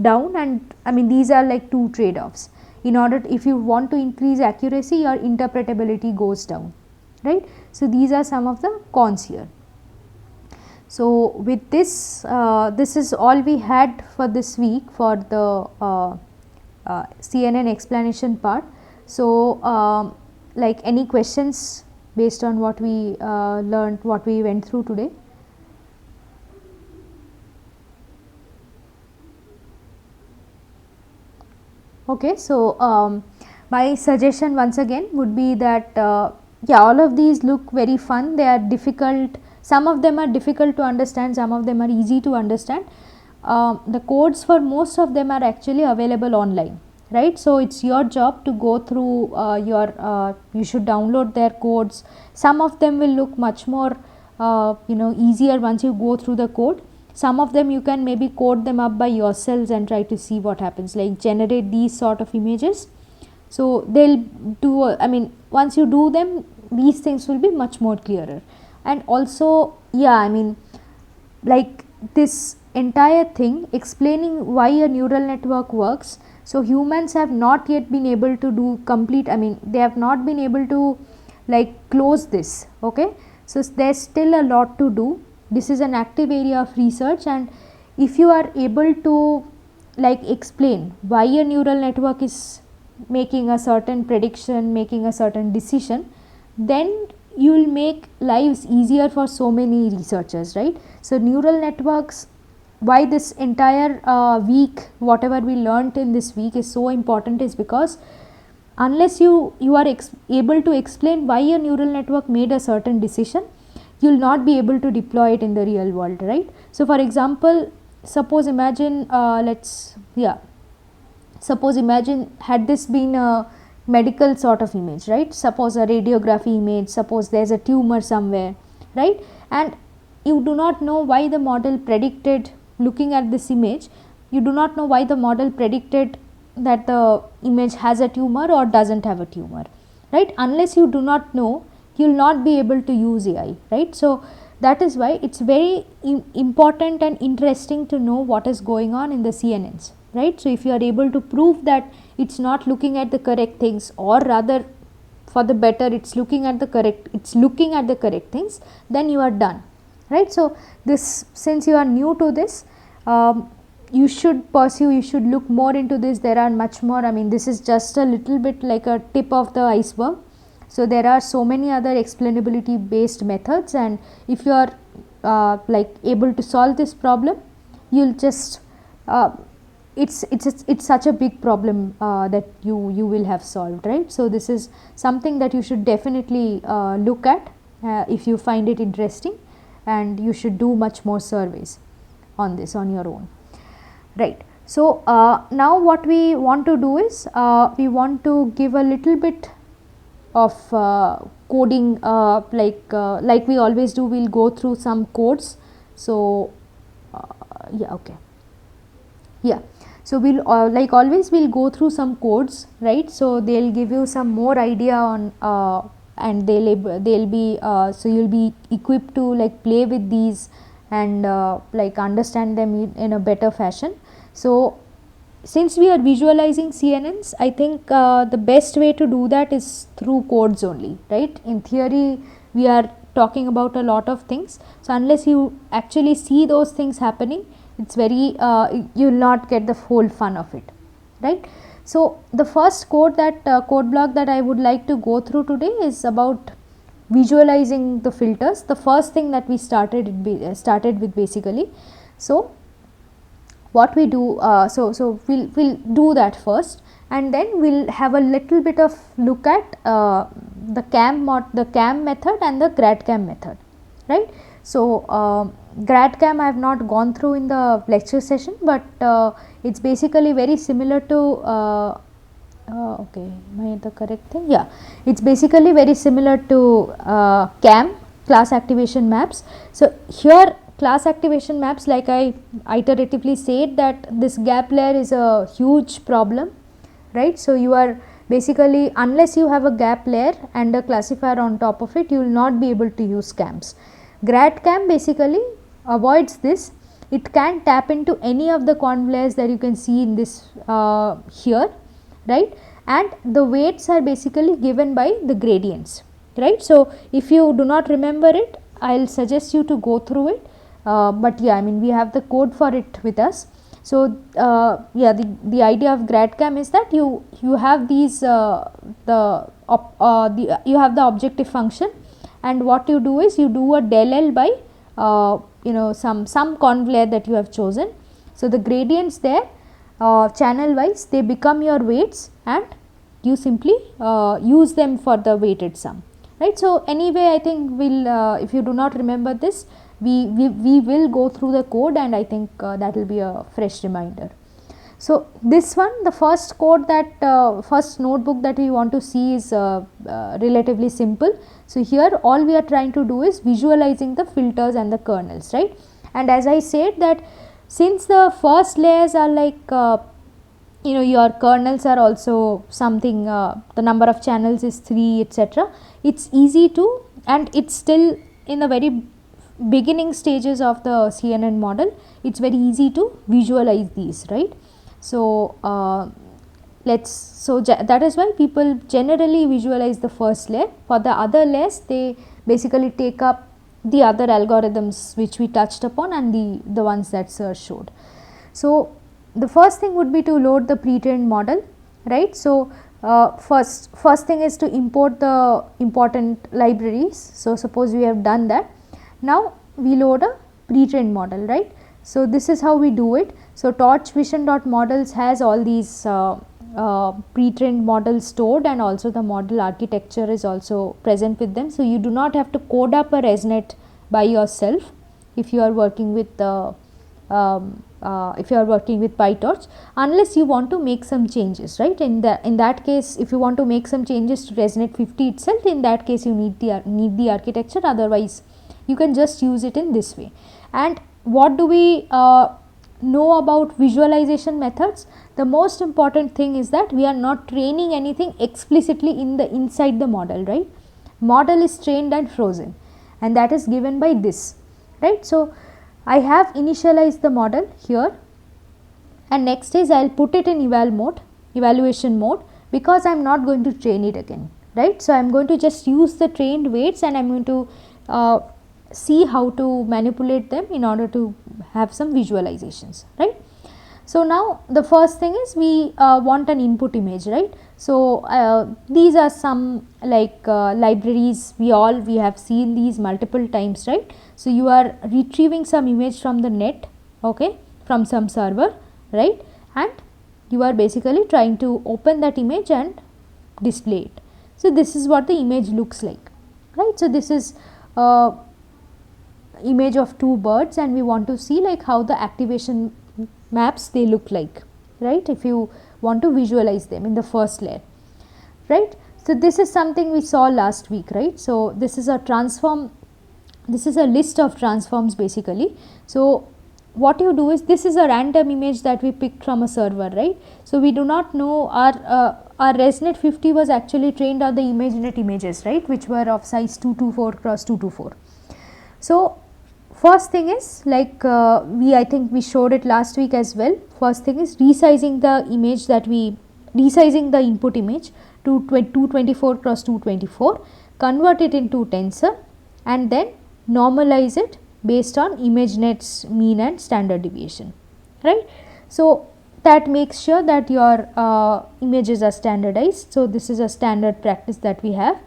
down, and I mean these are like two trade-offs. In order to, if you want to increase accuracy, your interpretability goes down, right? So these are some of the cons here. So with this, this is all we had for this week for the CNN explanation part. So like any questions based on what we learned, what we went through today? Okay, so my suggestion once again would be that yeah, all of these look very fun. They are difficult, some of them are difficult to understand, some of them are easy to understand. The codes for most of them are actually available online, right? So it's your job to go through you should download their codes. Some of them will look much more easier once you go through the code. Some of them you can maybe code them up by yourselves and try to see what happens, like generate these sort of images. So they'll do, I mean once you do them, these things will be much more clearer. And also yeah, I mean like this entire thing explaining why a neural network works. So humans have not yet been able to do complete, I mean they have not been able to like close this, okay? So there's still a lot to do. This is an active area of research, and if you are able to like explain why a neural network is making a certain prediction, making a certain decision, then you will make lives easier for so many researchers, right? So neural networks, why this entire week, whatever we learnt in this week is so important, is because unless you are able to explain why a neural network made a certain decision, you will not be able to deploy it in the real world, right? So for example, suppose imagine suppose imagine had this been a medical sort of image, right? Suppose a radiography image, suppose there is a tumor somewhere, right? And you do not know why the model predicted, looking at this image, you do not know why the model predicted that the image has a tumor or doesn't have a tumor, right? Unless you do not know, you will not be able to use AI, right? So that is why it's very important and interesting to know what is going on in the CNNs, right? So if you are able to prove that it's not looking at the correct things, or rather for the better it's looking at the correct things, then you are done, right? So this, since you are new to this, you should pursue, you should look more into this. There are much more, I mean this is just a little bit like a tip of the iceberg. So there are so many other explainability based methods, and if you are like able to solve this problem, you'll just it's such a big problem that you will have solved, right? So this is something that you should definitely look at if you find it interesting, and you should do much more surveys on this on your own, right? So now what we want to do is we want to give a little bit of coding, like we always do. We'll go through some codes. So yeah, okay, yeah. So we'll like always we'll go through some codes, right? So they'll give you some more idea on and they'll be so you'll be equipped to like play with these and like understand them in a better fashion. So since we are visualizing CNNs, I think the best way to do that is through codes only, right? In theory we are talking about a lot of things, so unless you actually see those things happening, it's very you will not get the whole fun of it, right? So the first code that code block that I would like to go through today is about visualizing the filters. The first thing that we started with basically. So what we do, so we'll do that first, and then we'll have a little bit of look at the CAM method and the GradCam method, right? So GradCam I have not gone through in the lecture session, but it's basically very similar to okay, am I the correct thing? Yeah, it's basically very similar to CAM, class activation maps. So here class activation maps, like I iteratively said, that this gap layer is a huge problem, right? So you are basically, unless you have a gap layer and a classifier on top of it, you will not be able to use CAMs. GradCam basically avoids this. It can tap into any of the conv layers that you can see in this here, right? And the weights are basically given by the gradients, right? So if you do not remember it, I'll suggest you to go through it. But yeah, I mean we have the code for it with us. So yeah, the idea of GradCam is that you have these you have the objective function, and what you do is you do a del L by you know some conv layer that you have chosen. So the gradients there channel wise, they become your weights, and you simply use them for the weighted sum, right? So anyway, I think we'll if you do not remember this, we will go through the code, and I think that will be a fresh reminder. So this one, the first code that first notebook that we want to see is relatively simple. So here all we are trying to do is visualizing the filters and the kernels, right? And as I said that since the first layers are like you know, your kernels are also something, the number of channels is 3, etc. It's easy to, and it's still in the very beginning stages of the CNN model, it's very easy to visualize these, right? So that is why people generally visualize the first layer. For the other layers, they basically take up the other algorithms which we touched upon, and the ones that Sir showed. So the first thing would be to load the pre-trained model, right? So first thing is to import the important libraries. So suppose we have done that. Now we load a pre-trained model, right? So this is how we do it. So torchvision.models has all these pre-trained models stored, and also the model architecture is also present with them. So you do not have to code up a ResNet by yourself if you are working with the if you are working with PyTorch, unless you want to make some changes, right? In that case, if you want to make some changes to ResNet 50 itself, in that case you need the architecture, otherwise you can just use it in this way. And what do we know about visualization methods? The most important thing is that we are not training anything explicitly inside the model, right? Model is trained and frozen, and that is given by this, right? So I have initialized the model here, and next is I will put it in evaluation mode, because I am not going to train it again, right? So I am going to just use the trained weights, and I am going to see how to manipulate them in order to have some visualizations, right? So now the first thing is we want an input image, right? So these are some like libraries, we have seen these multiple times, right? So you are retrieving some image from the net, okay, from some server, right, and you are basically trying to open that image and display it. So this is what the image looks like, right? So this is image of two birds, and we want to see like how the activation maps they look like, right, if you want to visualize them in the first layer, right. So this is something we saw last week, right. So this is a transform, this is a list of transforms basically. So what you do is, this is a random image that we picked from a server, right. So we do not know our ResNet 50 was actually trained on the ImageNet images, right, which were of size 224 cross 224. So first thing is like I think we showed it last week as well. First thing is resizing the image resizing the input image to 224 cross 224, convert it into tensor, and then normalize it based on ImageNet's mean and standard deviation, right. So that makes sure that your images are standardized. So this is a standard practice that we have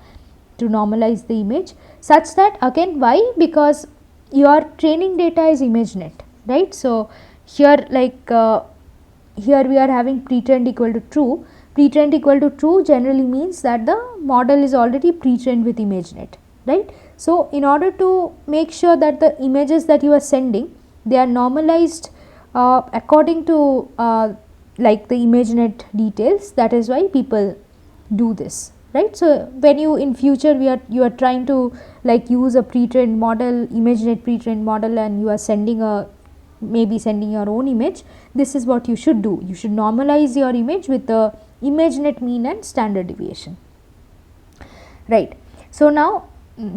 to normalize the image, such that, again, why? Because your training data is ImageNet, right. So here like here we are having pre-trained equal to true. Pre-trained equal to true generally means that the model is already pre-trained with ImageNet, right. So in order to make sure that the images that you are sending, they are normalized according to like the ImageNet details, that is why people do this, right. So when you in future you are trying to like use a pre-trained model, ImageNet pre-trained model, and you are sending maybe sending your own image, this is what you should do. You should normalize your image with the ImageNet mean and standard deviation, right. So now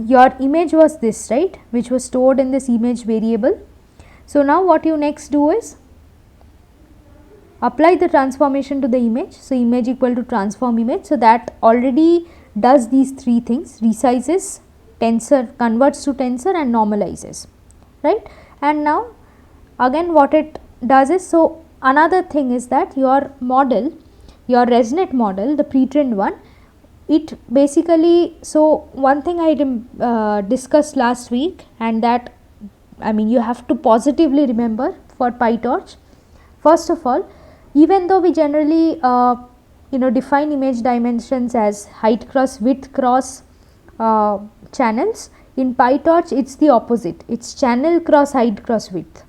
your image was this, right, which was stored in this image variable. So now what you next do is apply the transformation to the image. So image equal to transform image. So that already does these three things: resizes, tensor, converts to tensor, and normalizes, right. And now again what it does is, so another thing is that your model, your ResNet model, the pre-trained one, it basically, so one thing I discussed last week, and that I mean you have to positively remember for PyTorch. First of all, even though we generally define image dimensions as height cross width cross channels, in PyTorch it's the opposite, it's channel cross height cross width,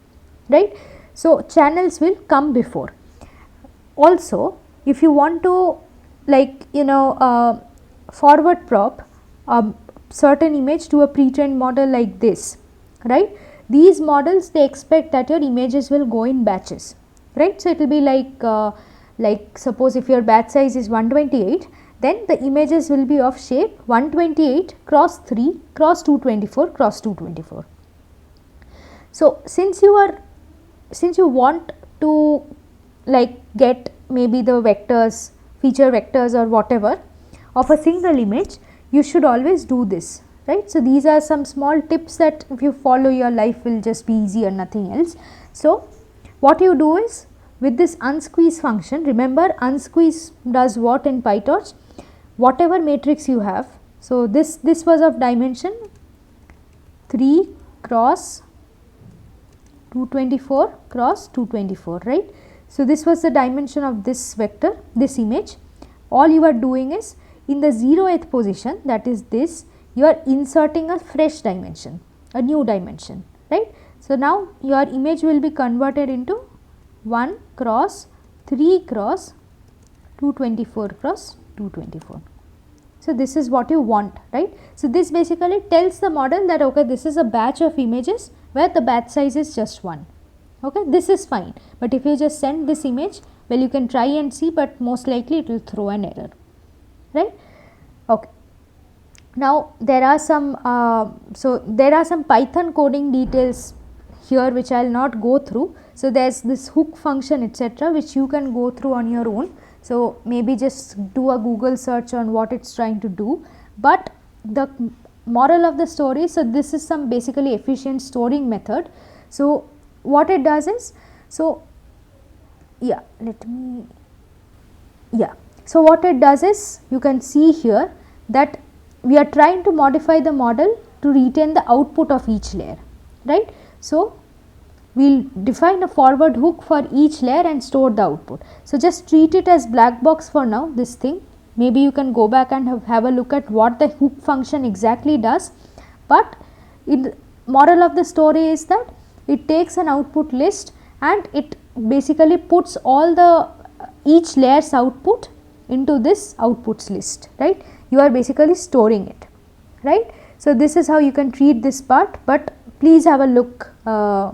right. So channels will come before. Also, if you want to like forward prop a certain image to a pre-trained model like this, right, these models they expect that your images will go in batches, right. So it will be like suppose if your batch size is 128, then the images will be of shape 128 cross 3 cross 224 cross 224. So since you want to like get maybe the vectors, feature vectors or whatever of a single image, you should always do this, right. So these are some small tips that if you follow, your life will just be easier, nothing else. So what you do is, with this unsqueeze function, remember unsqueeze does what in PyTorch? Whatever matrix you have, so this was of dimension 3 cross 224 cross 224, right. So this was the dimension of this vector, this image. All you are doing is, in the 0th position, that is this, you are inserting a fresh dimension, a new dimension, right. So now your image will be converted into 1 cross 3 cross 224 cross 224. So, this is what you want, right. So, this basically tells the model that okay, this is a batch of images where the batch size is just 1. Okay, this is fine, but if you just send this image, well, you can try and see, but most likely it will throw an error, right. Okay. Now, there are some Python coding details here which I will not go through. So, there is this hook function etc., which you can go through on your own. So, maybe just do a Google search on what it is trying to do, but the moral of the story, so this is some basically efficient storing method. So, what it does is, so yeah, so what it does is, you can see here that we are trying to modify the model to retain the output of each layer, right. So, we will define a forward hook for each layer and store the output. So, just treat it as black box for now, this thing. Maybe you can go back and have a look at what the hook function exactly does, but the moral of the story is that it takes an output list and it basically puts all the each layer's output into this outputs list, right. You are basically storing it, right. So, this is how you can treat this part, but please have a look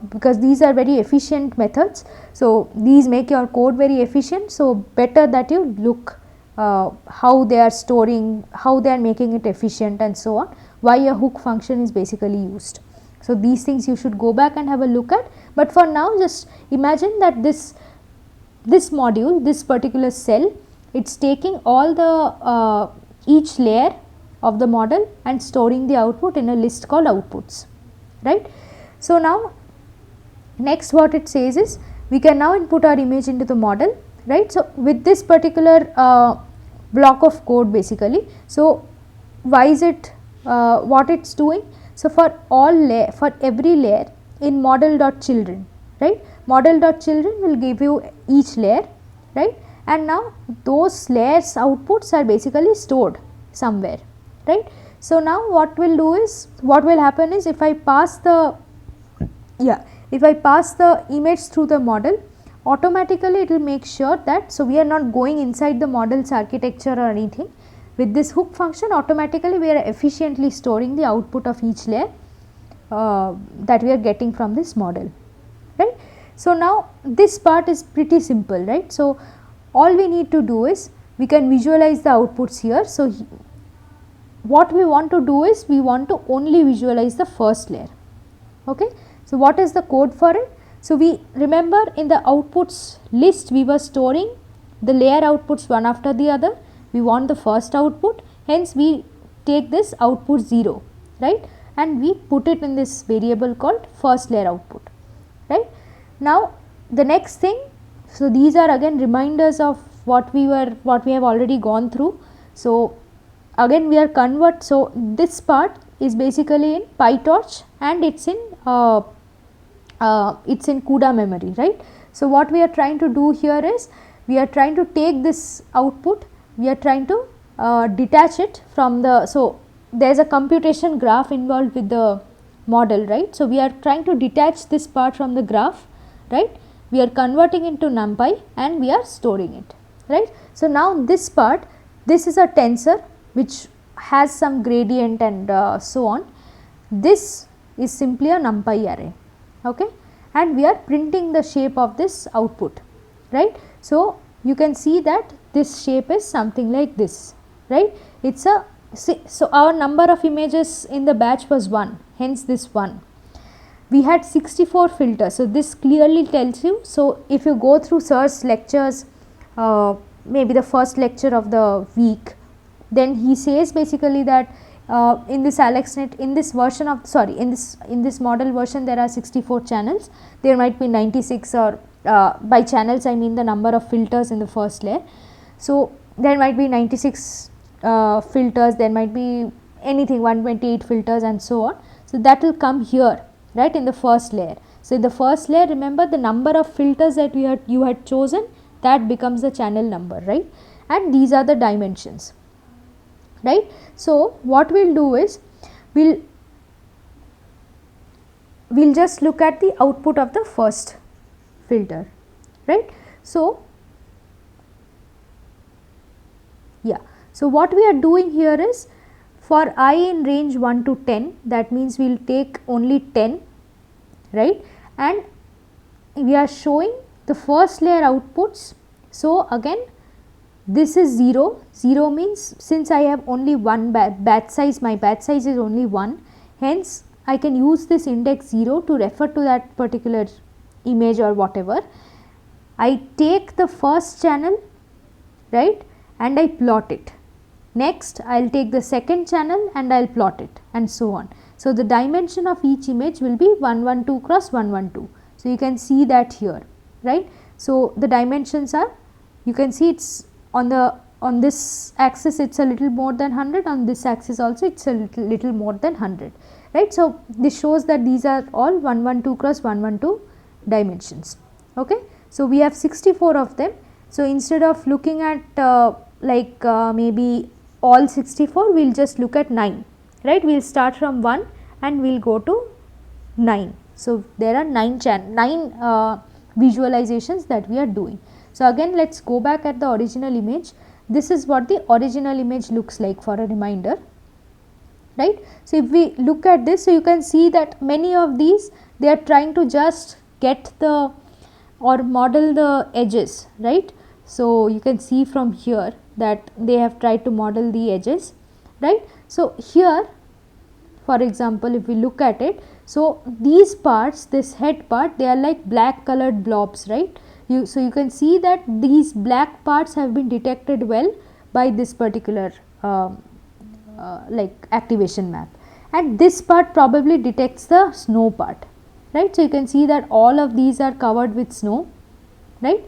because these are very efficient methods. So, these make your code very efficient. So, better that you look how they are storing, how they are making it efficient and so on, why a hook function is basically used. So, these things you should go back and have a look at, but for now just imagine that this module, this particular cell, it is taking all the each layer of the model and storing the output in a list called outputs, right. So, now next what it says is, we can now input our image into the model, right. So, with this particular block of code basically, so why is it what it is doing? So, for every layer in model.children, right, model.children will give you each layer, right, and now those layers outputs are basically stored somewhere, right. So, now what will do is, what will happen is, if I pass the image through the model, automatically it will make sure that, so we are not going inside the model's architecture or anything. With this hook function, automatically we are efficiently storing the output of each layer that we are getting from this model, right. So, now this part is pretty simple, right. So, all we need to do is, we can visualize the outputs here. So, what we want to do is, we want to only visualize the first layer, okay. So, what is the code for it? So, we remember in the outputs list we were storing the layer outputs one after the other. We want the first output, hence we take this output 0, right, and we put it in this variable called first layer output, right. Now, the next thing, so these are again reminders of what we have already gone through. So, again we are so this part is basically in PyTorch and it is in CUDA memory, right. So, what we are trying to do here is, we are trying to take this output, we are trying to detach it from the, so there is a computation graph involved with the model, right. So, we are trying to detach this part from the graph, right. We are converting into NumPy and we are storing it, right. So, now this part, this is a tensor which has some gradient and so on. This is simply a NumPy array, okay, and we are printing the shape of this output, right. So, you can see that this shape is something like this, right. It is a, so our number of images in the batch was 1, hence this 1. We had 64 filters. So, this clearly tells you. So, if you go through Sir's lectures, maybe the first lecture of the week, then he says basically that in this AlexNet, in this version of, sorry, in this model version, there are 64 channels. There might be 96, or by channels I mean the number of filters in the first layer. So, there might be 96 filters, there might be anything 128 filters and so on. So, that will come here, right, in the first layer. So, in the first layer, remember the number of filters that you had chosen, that becomes the channel number, right, and these are the dimensions, right. So, what we will do is, we will just look at the output of the first filter, right. So yeah, so what we are doing here is, for I in range 1 to 10, that means we will take only 10, right, and we are showing the first layer outputs. So again this is 0, 0 means since I have only one batch size, my batch size is only 1, hence I can use this index 0 to refer to that particular image or whatever. I take the first channel, right, and I plot it. Next I will take the second channel and I will plot it, and so on. So the dimension of each image will be 112 cross 112. So you can see that here, right. So the dimensions are, you can see it's on this axis it's a little more than 100, on this axis also it's a little more than 100, right. So this shows that these are all 112 cross 112 dimensions. Okay. So we have 64 of them. So instead of looking at maybe all 64, we will just look at 9, right. We will start from 1 and we will go to 9. So there are 9 visualizations that we are doing. So again let us go back at the original image. This is what the original image looks like, for a reminder, right. So if we look at this, so you can see that many of these, they are trying to just get the or model the edges, right. So you can see from here that they have tried to model the edges, right. So here for example if we look at it, so these parts, this head part, they are like black colored blobs, right. So you can see that these black parts have been detected well by this particular activation map, and this part probably detects the snow part, right. So you can see that all of these are covered with snow, right.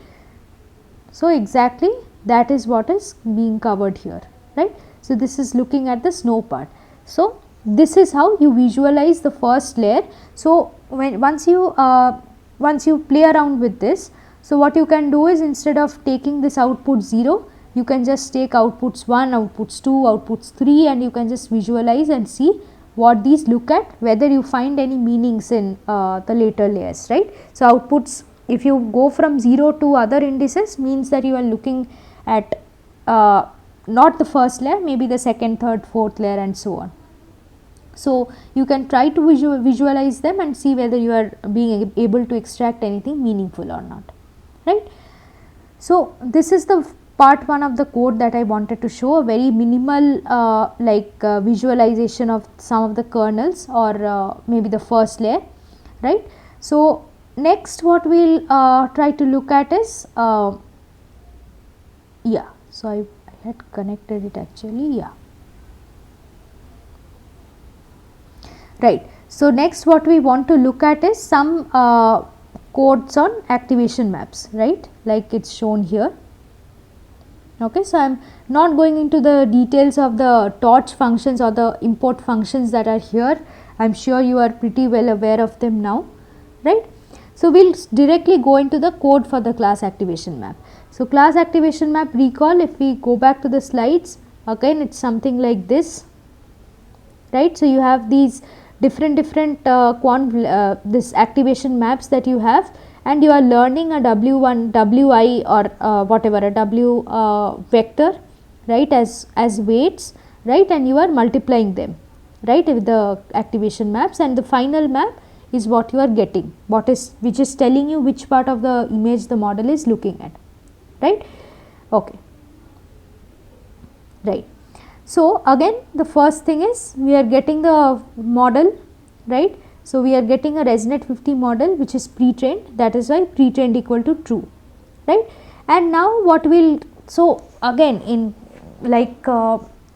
So exactly that is what is being covered here, right. So this is looking at the snow part. So this is how you visualize the first layer. So once you play around with this, so what you can do is, instead of taking this output 0, you can just take outputs 1, outputs 2, outputs 3, and you can just visualize and see what these look at, whether you find any meanings in the later layers, right. So outputs, if you go from 0 to other indices, means that you are looking at not the first layer, maybe the second, third, fourth layer and so on. So you can try to visualize them and see whether you are being able to extract anything meaningful or not, right. So this is the part 1 of the code that I wanted to show, a very minimal visualization of some of the kernels or maybe the first layer, right. So next what we will try to look at is so I had connected it actually, right. So next what we want to look at is some codes on activation maps, right, like it's shown here. Okay. So I am not going into the details of the torch functions or the import functions that are here. I am sure you are pretty well aware of them now, right. So we will directly go into the code for the class activation map. So class activation map, recall, if we go back to the slides, again it's something like this, right. So you have these different this activation maps that you have, and you are learning a W1, Wi or whatever, a W vector, right, as weights, right, and you are multiplying them, right, with the activation maps, and the final map is what you are getting, which is telling you which part of the image the model is looking at, right. Okay, right. So again the first thing is we are getting the model, right. So we are getting a ResNet 50 model which is pre-trained, that is why pre-trained equal to true, right. And now what will, so again in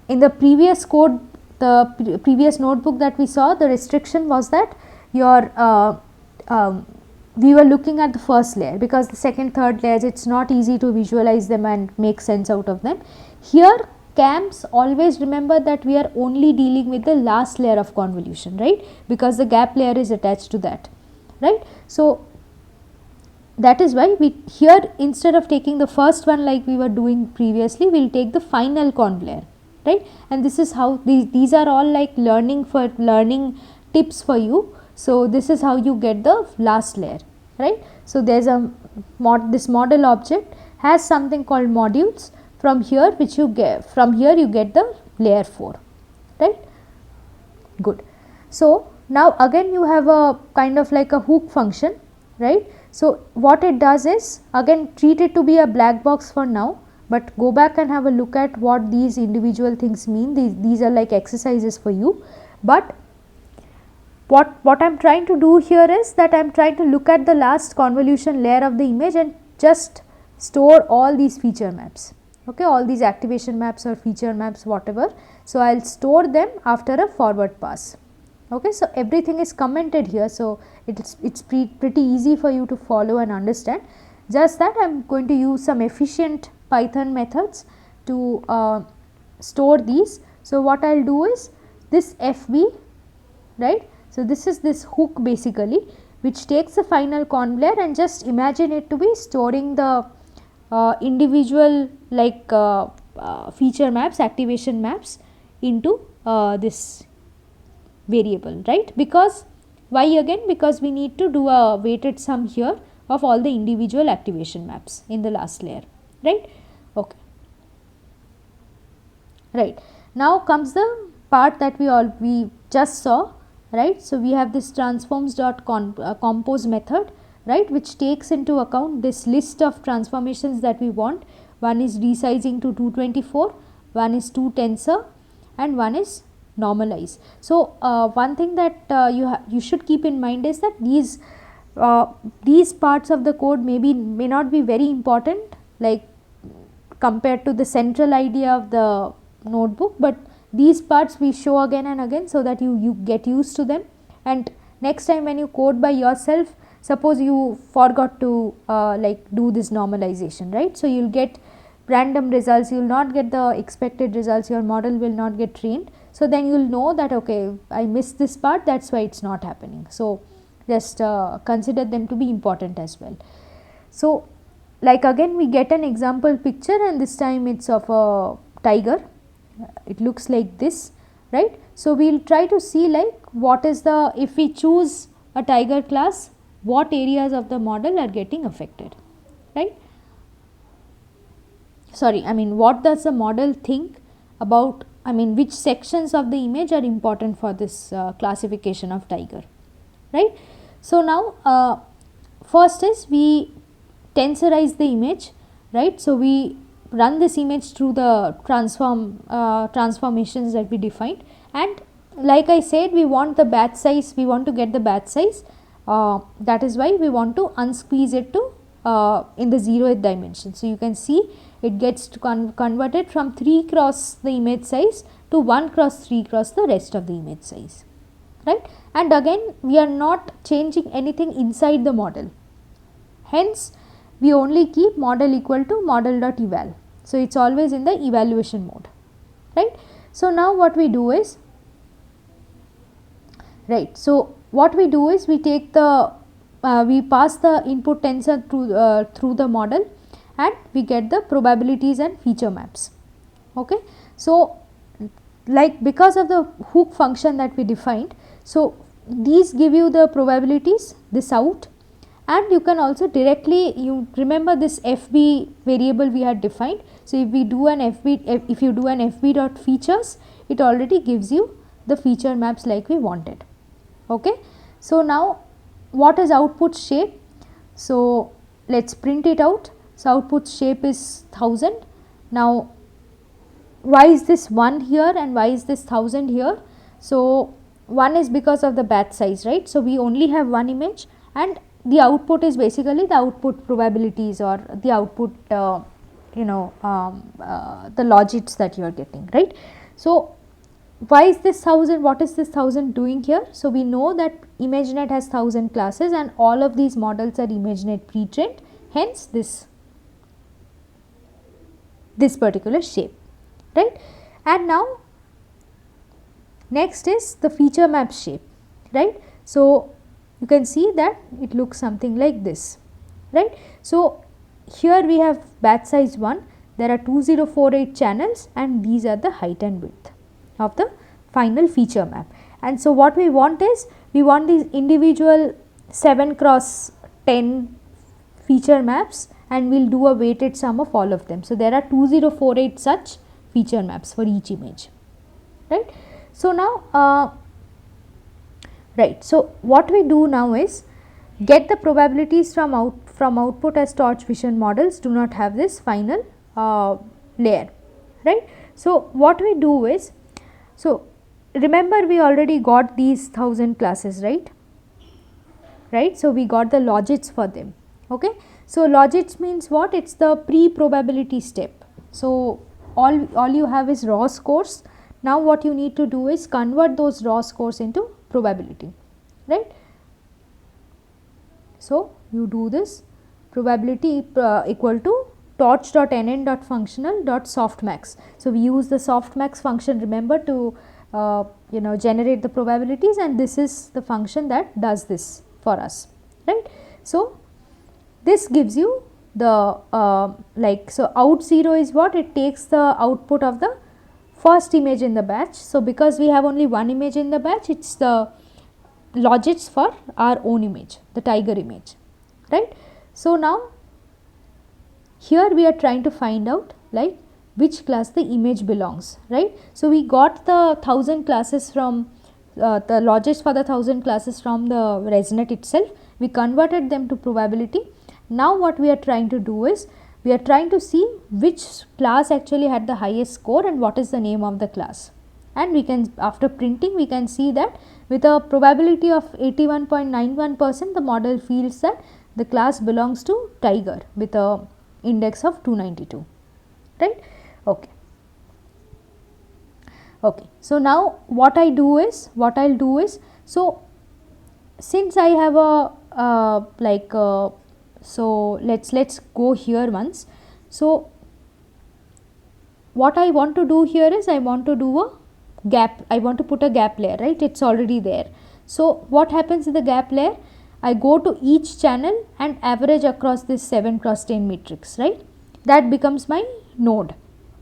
in the previous code, the previous notebook that we saw, the restriction was that your we were looking at the first layer, because the second, third layers it's not easy to visualize them and make sense out of them. Here CAMs always remember that we are only dealing with the last layer of convolution, right, because the gap layer is attached to that, right. So that is why we here, instead of taking the first one like we were doing previously, we will take the final conv layer, right. And this is how these are all like learning tips for you. So this is how you get the last layer, right. So there's a this model object has something called modules. From here which you get, from here you get the layer 4, right. Good. So now again you have a kind of like a hook function, right. So what it does is, again treat it to be a black box for now, but go back and have a look at what these individual things mean. These are like exercises for you, but what I am trying to do here is that I am trying to look at the last convolution layer of the image and just store all these feature maps, okay, all these activation maps or feature maps, whatever. So I will store them after a forward pass, okay. So everything is commented here, so it's pretty easy for you to follow and understand. Just that I am going to use some efficient Python methods to store these. So what I will do is this FB, right. So this is this hook basically, which takes the final conv layer, and just imagine it to be storing the individual like feature maps, activation maps into this variable, right. Because why again? Because we need to do a weighted sum here of all the individual activation maps in the last layer, right. Okay. Right. Now comes the part that we just saw, right. So we have this transforms.compose method, right, which takes into account this list of transformations that we want. One is resizing to 224, one is 2 tensor, and one is normalize. So one thing that you should keep in mind is that these parts of the code may not be very important, like compared to the central idea of the notebook, but these parts we show again and again so that you get used to them. And next time when you code by yourself, suppose you forgot to like do this normalization, right. So you will get random results, you will not get the expected results, your model will not get trained. So then you will know that okay, I missed this part, that is why it is not happening. So just consider them to be important as well. So like again we get an example picture, and this time it is of a tiger. It looks like this, right. So we will try to see like what is the, if we choose a tiger class, what areas of the model are getting affected, right. Sorry, I mean what does the model think about, I mean which sections of the image are important for this classification of tiger, right. So now first is we tensorize the image, right. So we run this image through the transformations that we defined, and like I said, we want the batch size, we want to get the batch size, that is why we want to unsqueeze it to in the 0th dimension. So you can see it gets converted from 3 cross the image size to 1 cross 3 cross the rest of the image size, right. And again we are not changing anything inside the model, hence we only keep model equal to model.eval. So it is always in the evaluation mode, right. So now what we do is, right, so what we do is we take the we pass the input tensor through the model, and we get the probabilities and feature maps, okay. So like because of the hook function that we defined, so these give you the probabilities, this out, and you can also directly, you remember this FB variable we had defined. So if we do an FB, if you do an FB dot features, it already gives you the feature maps like we wanted, okay. So now what is output shape? So let us print it out. So output shape is 1000. Now why is this 1 here and why is this 1000 here? So 1 is because of the batch size, right. So we only have one image, and the output is basically the output probabilities or the output the logits that you are getting, right. So why is this 1000, what is this 1000 doing here? So we know that ImageNet has 1000 classes and all of these models are ImageNet pre-trained, hence this particular shape, right. And now next is the feature map shape, right. So you can see that it looks something like this, right. So here we have batch size 1, there are 2048 channels, and these are the height and width of the final feature map. And so what we want is, we want these individual 7 cross 10 feature maps and we will do a weighted sum of all of them. So, there are 2048 such feature maps for each image, right. So, now right. So, what we do now is get the probabilities from output as torch vision models do not have this final layer, right. So, what we do is, so remember we already got these 1000 classes, right. So, we got the logits for them, okay. So, logits means what? It is the pre-probability step. So, all you have is raw scores. Now, what you need to do is convert those raw scores into probability, right. So, you do this probability equal to torch.nn.functional.softmax. So, we use the softmax function, remember, to generate the probabilities, and this is the function that does this for us, right. So, this gives you the so out 0 is what? It takes the output of the first image in the batch. So, because we have only one image in the batch, it is the logits for our own image, the tiger image, right. So, now here we are trying to find out like which class the image belongs, right. So, we got the 1000 classes from the logits for the 1000 classes from the ResNet itself. We converted them to probability. Now, what we are trying to do is we are trying to see which class actually had the highest score and what is the name of the class, and we can, after printing, we can see that with a probability of 81.91%, the model feels that the class belongs to tiger with a index of 292, right. Okay. Okay. So, now what I will do is, so since I have a so let's go here once. So, what I want to do here is I want to do a gap, I want to put a gap layer, right, it is already there. So, what happens in the gap layer? I go to each channel and average across this 7 cross 10 matrix, right, that becomes my node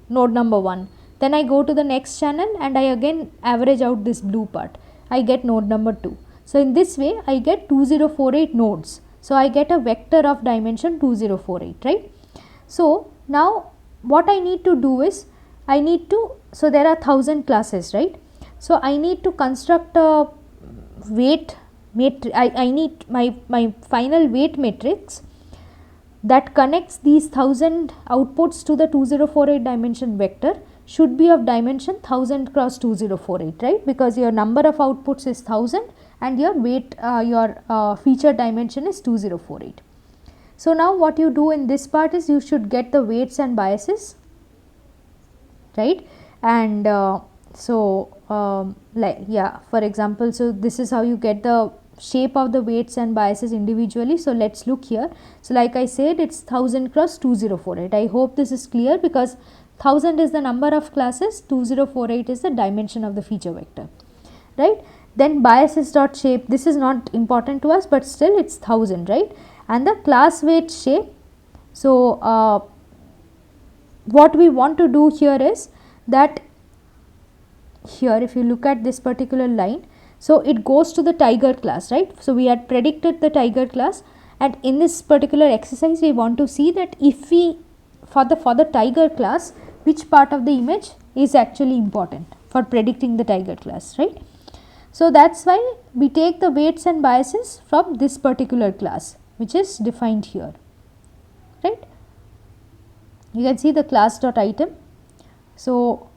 number 1. Then I go to the next channel and I again average out this blue part, I get node number 2. So, in this way I get 2048 nodes. So, I get a vector of dimension 2048, right. So, now what I need to do is I need to, so there are 1000 classes, right. So, I need to construct a weight matrix, I need my final weight matrix that connects these 1000 outputs to the 2048 dimension vector should be of dimension 1000 cross 2048, right, because your number of outputs is 1000 and your weight feature dimension is 2048. So, now what you do in this part is you should get the weights and biases, right, and for example, so this is how you get the shape of the weights and biases individually. So, let us look here. So, like I said, it is 1000 cross 2048. I hope this is clear, because 1000 is the number of classes, 2048 is the dimension of the feature vector, right. Then biases dot shape, this is not important to us, but still it is 1000, right, and the class weight shape. So, what we want to do here is that here if you look at this particular line, so it goes to the tiger class, right. So, we had predicted the tiger class, and in this particular exercise we want to see that if we for the tiger class, which part of the image is actually important for predicting the tiger class, right. So, that is why we take the weights and biases from this particular class which is defined here, right. You can see the class dot item. So,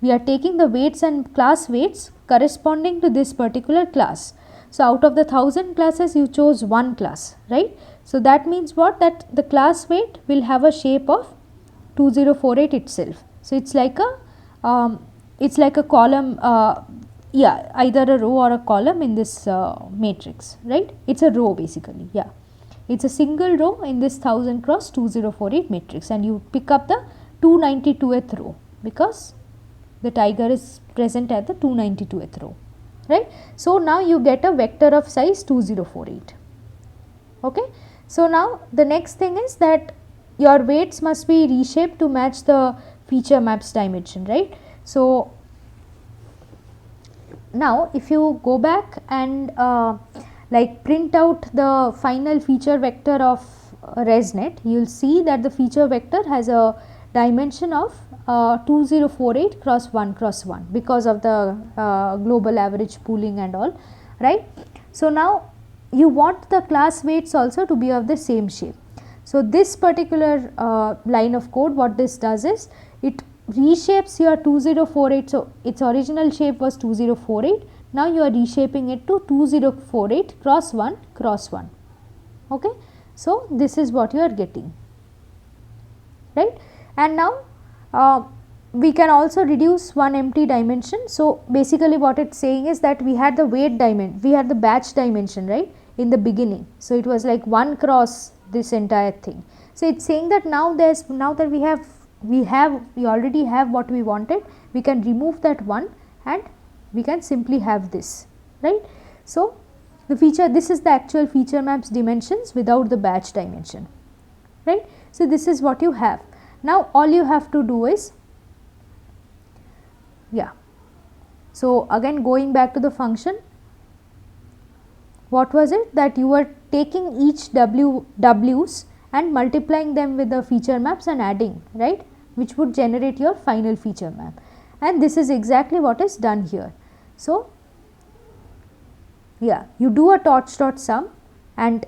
we are taking the weights and class weights corresponding to this particular class. So, out of the 1000 classes you chose one class, right. So, that means what? That the class weight will have a shape of 2048 itself. So, it is like a column, either a row or a column in this matrix, right. It is a row basically, it is a single row in this 1000 cross 2048 matrix, and you pick up the 292th row because the tiger is present at the 292th row, right. So, now you get a vector of size 2048, okay. So, now the next thing is that your weights must be reshaped to match the feature maps dimension, right. So, now if you go back and like print out the final feature vector of ResNet, you will see that the feature vector has a dimension of 2048 cross 1 cross 1 because of the global average pooling and all, right. So, now you want the class weights also to be of the same shape. So, this particular line of code, what this does is it reshapes your 2048. So, its original shape was 2048, now you are reshaping it to 2048 cross 1 cross 1. Okay. So, this is what you are getting, right. And now we can also reduce one empty dimension. So, basically what it is saying is that we had the weight dimension, we had the batch dimension, right, in the beginning. So, it was like 1 cross this entire thing. So, it is saying that now that we already have what we wanted, we can remove that one and we can simply have this, right. So, the feature, this is the actual feature maps dimensions without the batch dimension, right. So, this is what you have. Now, all you have to do is, yeah. So, again going back to the function, what was it that you were taking each w's and multiplying them with the feature maps and adding, right, which would generate your final feature map, and this is exactly what is done here. So, yeah, you do a torch.sum and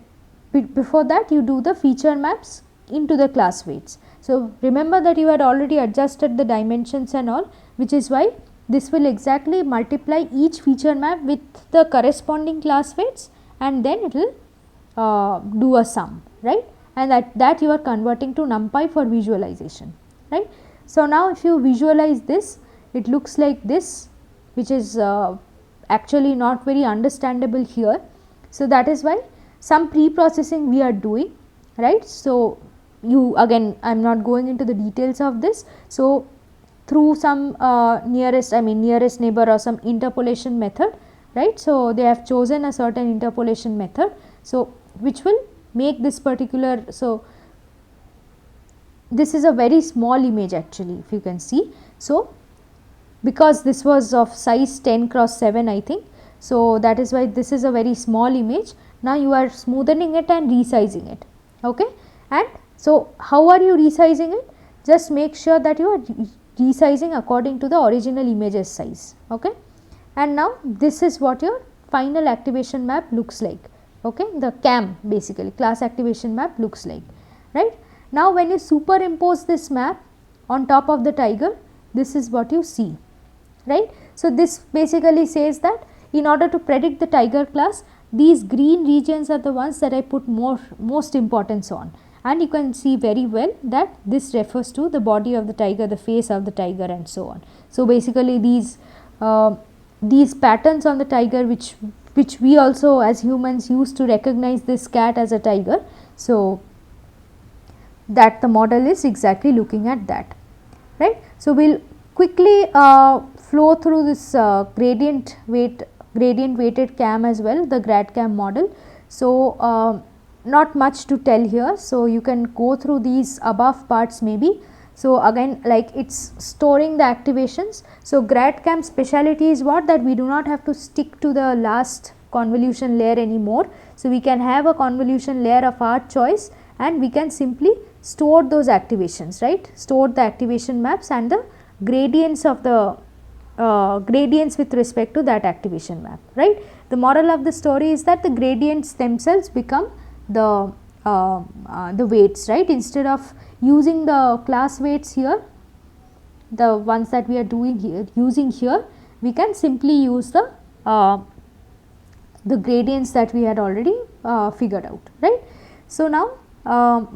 before that you do the feature maps into the class weights. So, remember that you had already adjusted the dimensions and all, which is why this will exactly multiply each feature map with the corresponding class weights and then it will do a sum, right, and that you are converting to NumPy for visualization, right. So, now if you visualize this, it looks like this, which is actually not very understandable here. So, that is why some pre-processing we are doing, right. So, you again, I am not going into the details of this. So, through some nearest neighbor or some interpolation method, right. So, they have chosen a certain interpolation method. So, which will make this particular, so this is a very small image actually, if you can see. So, because this was of size 10 cross 7 I think. So, that is why this is a very small image. Now, you are smoothing it and resizing it, okay. And so, how are you resizing it? Just make sure that you are resizing according to the original image's size, okay. And now, this is what your final activation map looks like, okay. The CAM, basically class activation map, looks like, right. Now, when you superimpose this map on top of the tiger, this is what you see, right. So, this basically says that in order to predict the tiger class, these green regions are the ones that I put most importance on, and you can see very well that this refers to the body of the tiger, the face of the tiger and so on. So, basically these patterns on the tiger which we also as humans use to recognize this cat as a tiger. So, that the model is exactly looking at that, right. So, we will quickly flow through this gradient weighted CAM as well, the grad CAM model. So, not much to tell here. So, you can go through these above parts maybe. So, again like it is storing the activations. So, grad CAM speciality is what, that we do not have to stick to the last convolution layer anymore. So, we can have a convolution layer of our choice and we can simply store those activations, right, store the activation maps and the gradients of the gradients with respect to that activation map, right. The moral of the story is that the gradients themselves become the weights, right. Instead of using the class weights here, the ones that we are using here, we can simply use the gradients that we had already figured out, right. So, now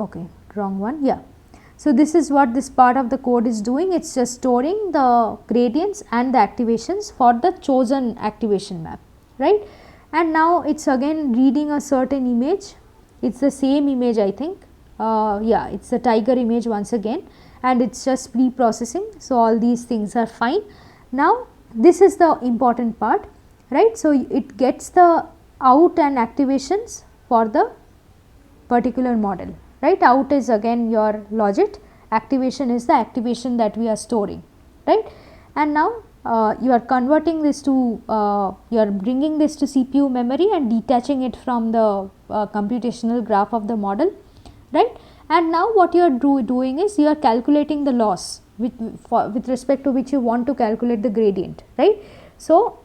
okay, wrong one, yeah. So, this is what this part of the code is doing, it is just storing the gradients and the activations for the chosen activation map, right. And now, it is again reading a certain image, it is the same image I think, yeah, it is the tiger image once again and it is just pre-processing. So, all these things are fine. Now, this is the important part, right. So, it gets the out and activations for the particular model, right. Out is again your logit, activation is the activation that we are storing, right. And now, you are converting this to you are bringing this to CPU memory and detaching it from the computational graph of the model, right. And now what you are doing is you are calculating the loss with respect to which you want to calculate the gradient, right. So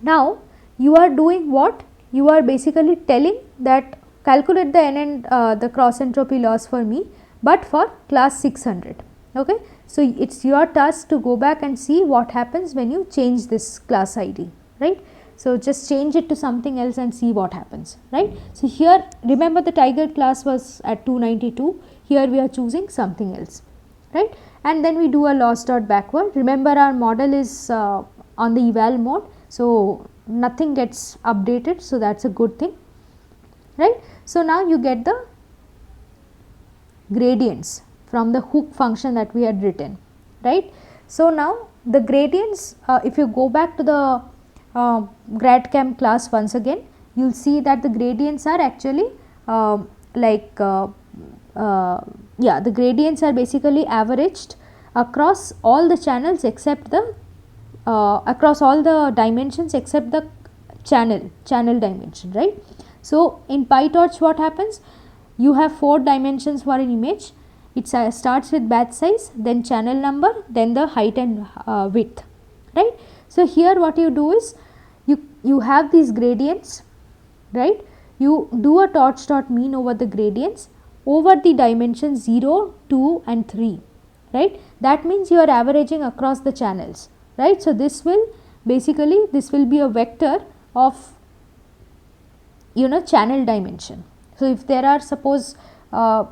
now you are doing what? You are basically telling that calculate the n and the cross entropy loss for me, but for class 600. Okay. So it's your task to go back and see what happens when you change this class ID, right. So just change it to something else and see what happens, right. So here remember the tiger class was at 292, here we are choosing something else, right. And then we do a loss dot backward. Remember our model is on the eval mode, so nothing gets updated, so that's a good thing, right. So now you get the gradients from the hook function that we had written, right. So now the gradients, if you go back to the gradcam class once again, you will see that the gradients are actually the gradients are basically averaged across all the channels except the across all the dimensions except the channel dimension, right. So in PyTorch what happens? You have 4 dimensions for an image. It starts with batch size, then channel number, then the height and width, right. So here what you do is you have these gradients, right. You do a torch dot mean over the gradients over the dimensions 0, 2 and 3, right. That means you are averaging across the channels, right. So this will basically be a vector of channel dimension. So if there are suppose 3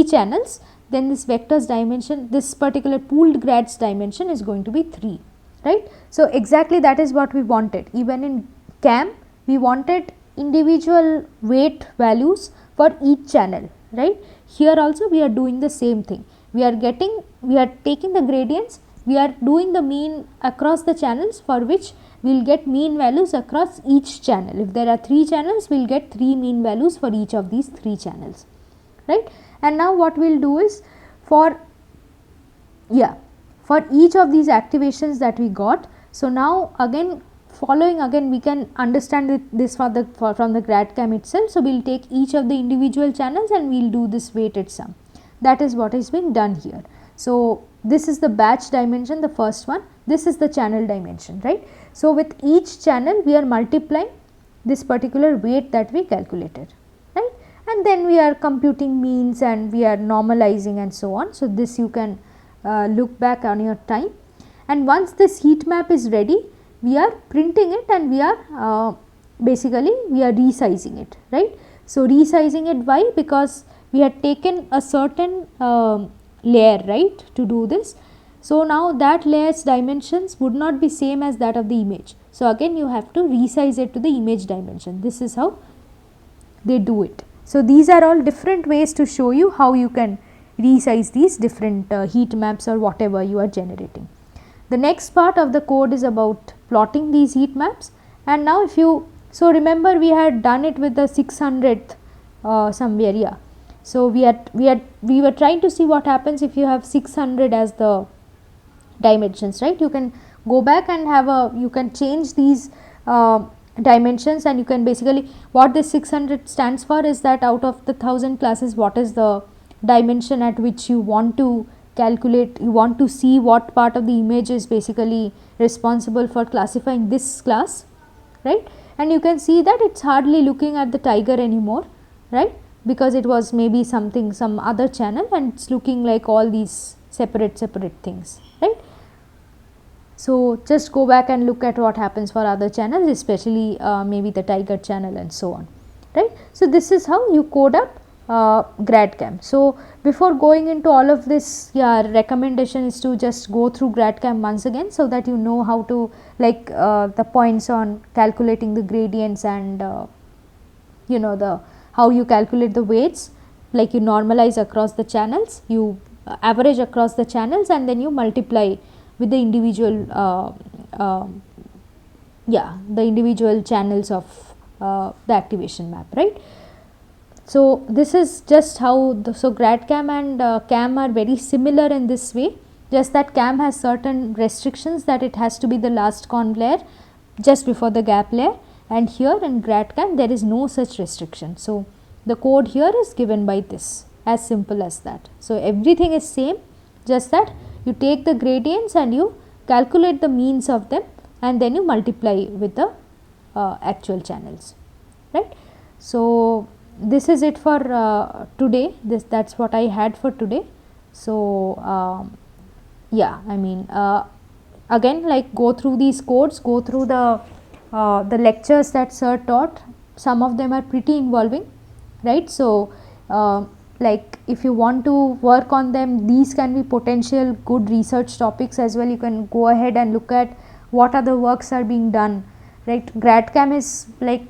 channels, then this vector's dimension, this particular pooled grads dimension is going to be 3, right. So exactly that is what we wanted. Even in CAM we wanted individual weight values for each channel, right. Here also we are doing the same thing. We are taking the gradients, we are doing the mean across the channels, for which we will get mean values across each channel. If there are 3 channels, we will get 3 mean values for each of these 3 channels, right. And now what we will do is for each of these activations that we got. So now again we can understand this from the gradcam itself. So we will take each of the individual channels and we will do this weighted sum. That is what is being done here. So this is the batch dimension, the first one. This is the channel dimension, right. So with each channel we are multiplying this particular weight that we calculated, right. And then we are computing means and we are normalizing and so on. So this you can look back on your time, and once this heat map is ready, we are printing it and we are basically we are resizing it, right. So resizing it, why? Because we had taken a certain layer, right, to do this. So now that layer's dimensions would not be same as that of the image. So again you have to resize it to the image dimension. This is how they do it. So these are all different ways to show you how you can resize these different heat maps or whatever you are generating. The next part of the code is about plotting these heat maps. And now if you, so remember we had done it with the 600th somewhere, yeah. So we were trying to see what happens if you have 600 as the dimensions, right. You can go back and you can change these dimensions, and you can basically, what this 600 stands for is that out of the 1000 classes, what is the dimension at which you want to calculate, you want to see what part of the image is basically responsible for classifying this class, right. And you can see that it's hardly looking at the tiger anymore, right, because it was maybe some other channel, and it's looking like all these separate things, right. So just go back and look at what happens for other channels, especially maybe the tiger channel and so on, right. So this is how you code up gradcam. So before going into all of this, recommendation is to just go through gradcam once again, so that you know how to, like the points on calculating the gradients and how you calculate the weights, like you normalize across the channels, you average across the channels, and then you multiply with the individual the individual channels of the activation map, right. So this is just how so gradcam and cam are very similar in this way, just that CAM has certain restrictions that it has to be the last conv layer just before the gap layer, and here in GradCAM there is no such restriction. So the code here is given by this, as simple as that. So everything is same, just that you take the gradients and you calculate the means of them, and then you multiply with the actual channels, right. So this is it for today. That's what I had for today. So yeah, I mean again, like, go through these codes, go through the lectures that sir taught. Some of them are pretty involving, right. So like, if you want to work on them, these can be potential good research topics as well. You can go ahead and look at what other works are being done, right. GradCAM is like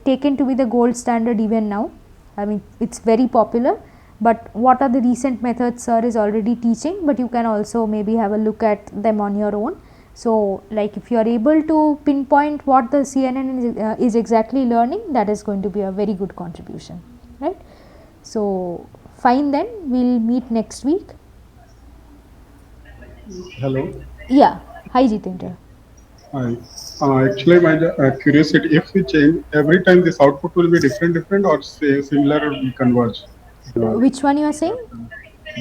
taken to be the gold standard even now. I mean, it's very popular, but what are the recent methods sir is already teaching, but you can also maybe have a look at them on your own. So like, if you are able to pinpoint what the CNN is exactly learning, that is going to be a very good contribution, right. So fine, then we'll meet next week. Hello. Yeah, hi Jitendra. Hi. Actually, my curiosity, if we change every time, this output will be different, or say similar, we converge. The, Which one you are saying?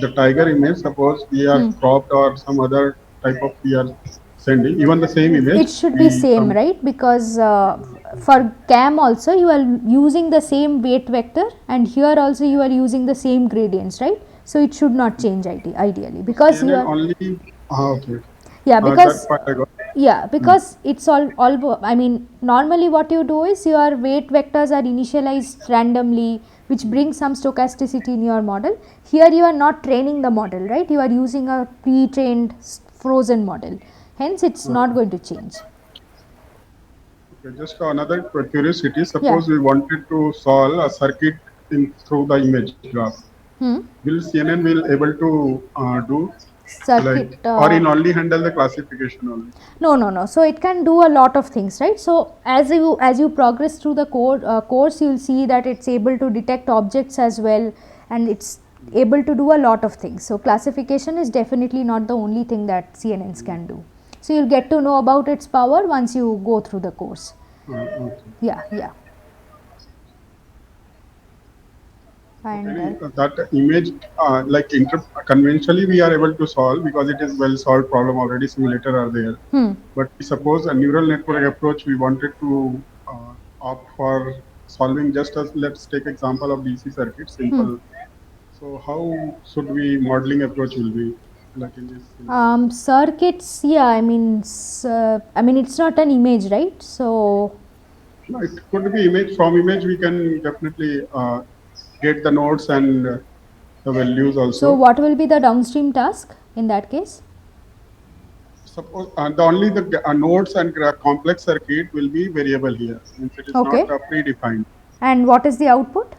the tiger image, suppose we are cropped or some other type of we are sending, even the same It image, should be we same, come. right, because for CAM also you are using the same weight vector, and here also you are using the same gradients, right. So it should not change ideally, because you CNN are, only. Okay. yeah, That because part I got. yeah, Hmm. because it's all I mean, normally what you do is your weight vectors are initialized randomly, which brings some stochasticity in your model. Here you are not training the model, right, you are using a pre-trained frozen model, hence it's not Okay. going to change. Okay. Just another curiosity. Yeah. Suppose we wanted to solve a circuit in through the image graph. Hmm. Will CNN will able to do like, Circuit, or in only handle the classification only? no, so it can do a lot of things, right. So as you progress through the course, you will see that it's able to detect objects as well, and it's able to do a lot of things. So classification is definitely not the only thing that CNNs can do. So you'll get to know about its power once you go through the course. Okay. Yeah, yeah. And Okay. That image, like conventionally, we are able to solve because it is well solved problem already. Simulator are there. But suppose a neural network approach, we wanted to opt for solving just as, let's take example of DC circuit, simple. So how should we modeling approach will be like in this scenario? Circuits, yeah, I mean, it's not an image, right. So No, it could be image. From image, we can definitely get the nodes and the values so also. what will be the downstream task in that case? Suppose the only the nodes and complex circuit will be variable here, means it is not Okay. predefined. And what is the output?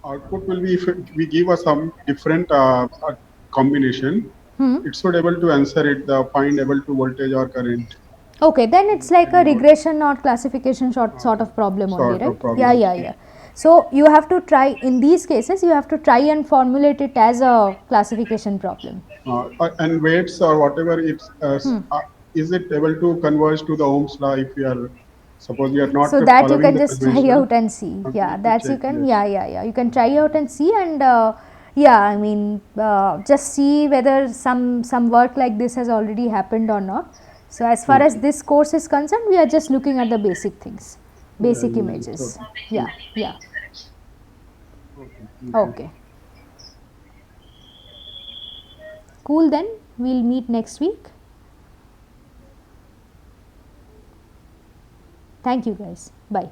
Output will be if we give us some different combination, it should able to answer it, the find able to voltage or current Okay, then it's in like a any node. regression or classification sort Uh, of problem only, Sort right? of Yeah, problem. yeah, yeah. So you have to try, in these cases, you have to try and formulate it as a classification problem. And weights or whatever, it's is it able to converge to the Ohm's law if we are, suppose we are not So that you following can the just try conventional? out and see. We Yeah, need to that's you check. can. Yes. Yeah, yeah, yeah. You can try out and see, and yeah, I mean, just see whether some work like this has already happened or not. So as far as Okay. this course is concerned, we are just looking at the basic things, Yeah, basic yeah, yeah. images. Okay. Yeah, yeah. Okay. Thank you. Okay. Cool. Then we'll meet next week. Thank you, guys. Bye.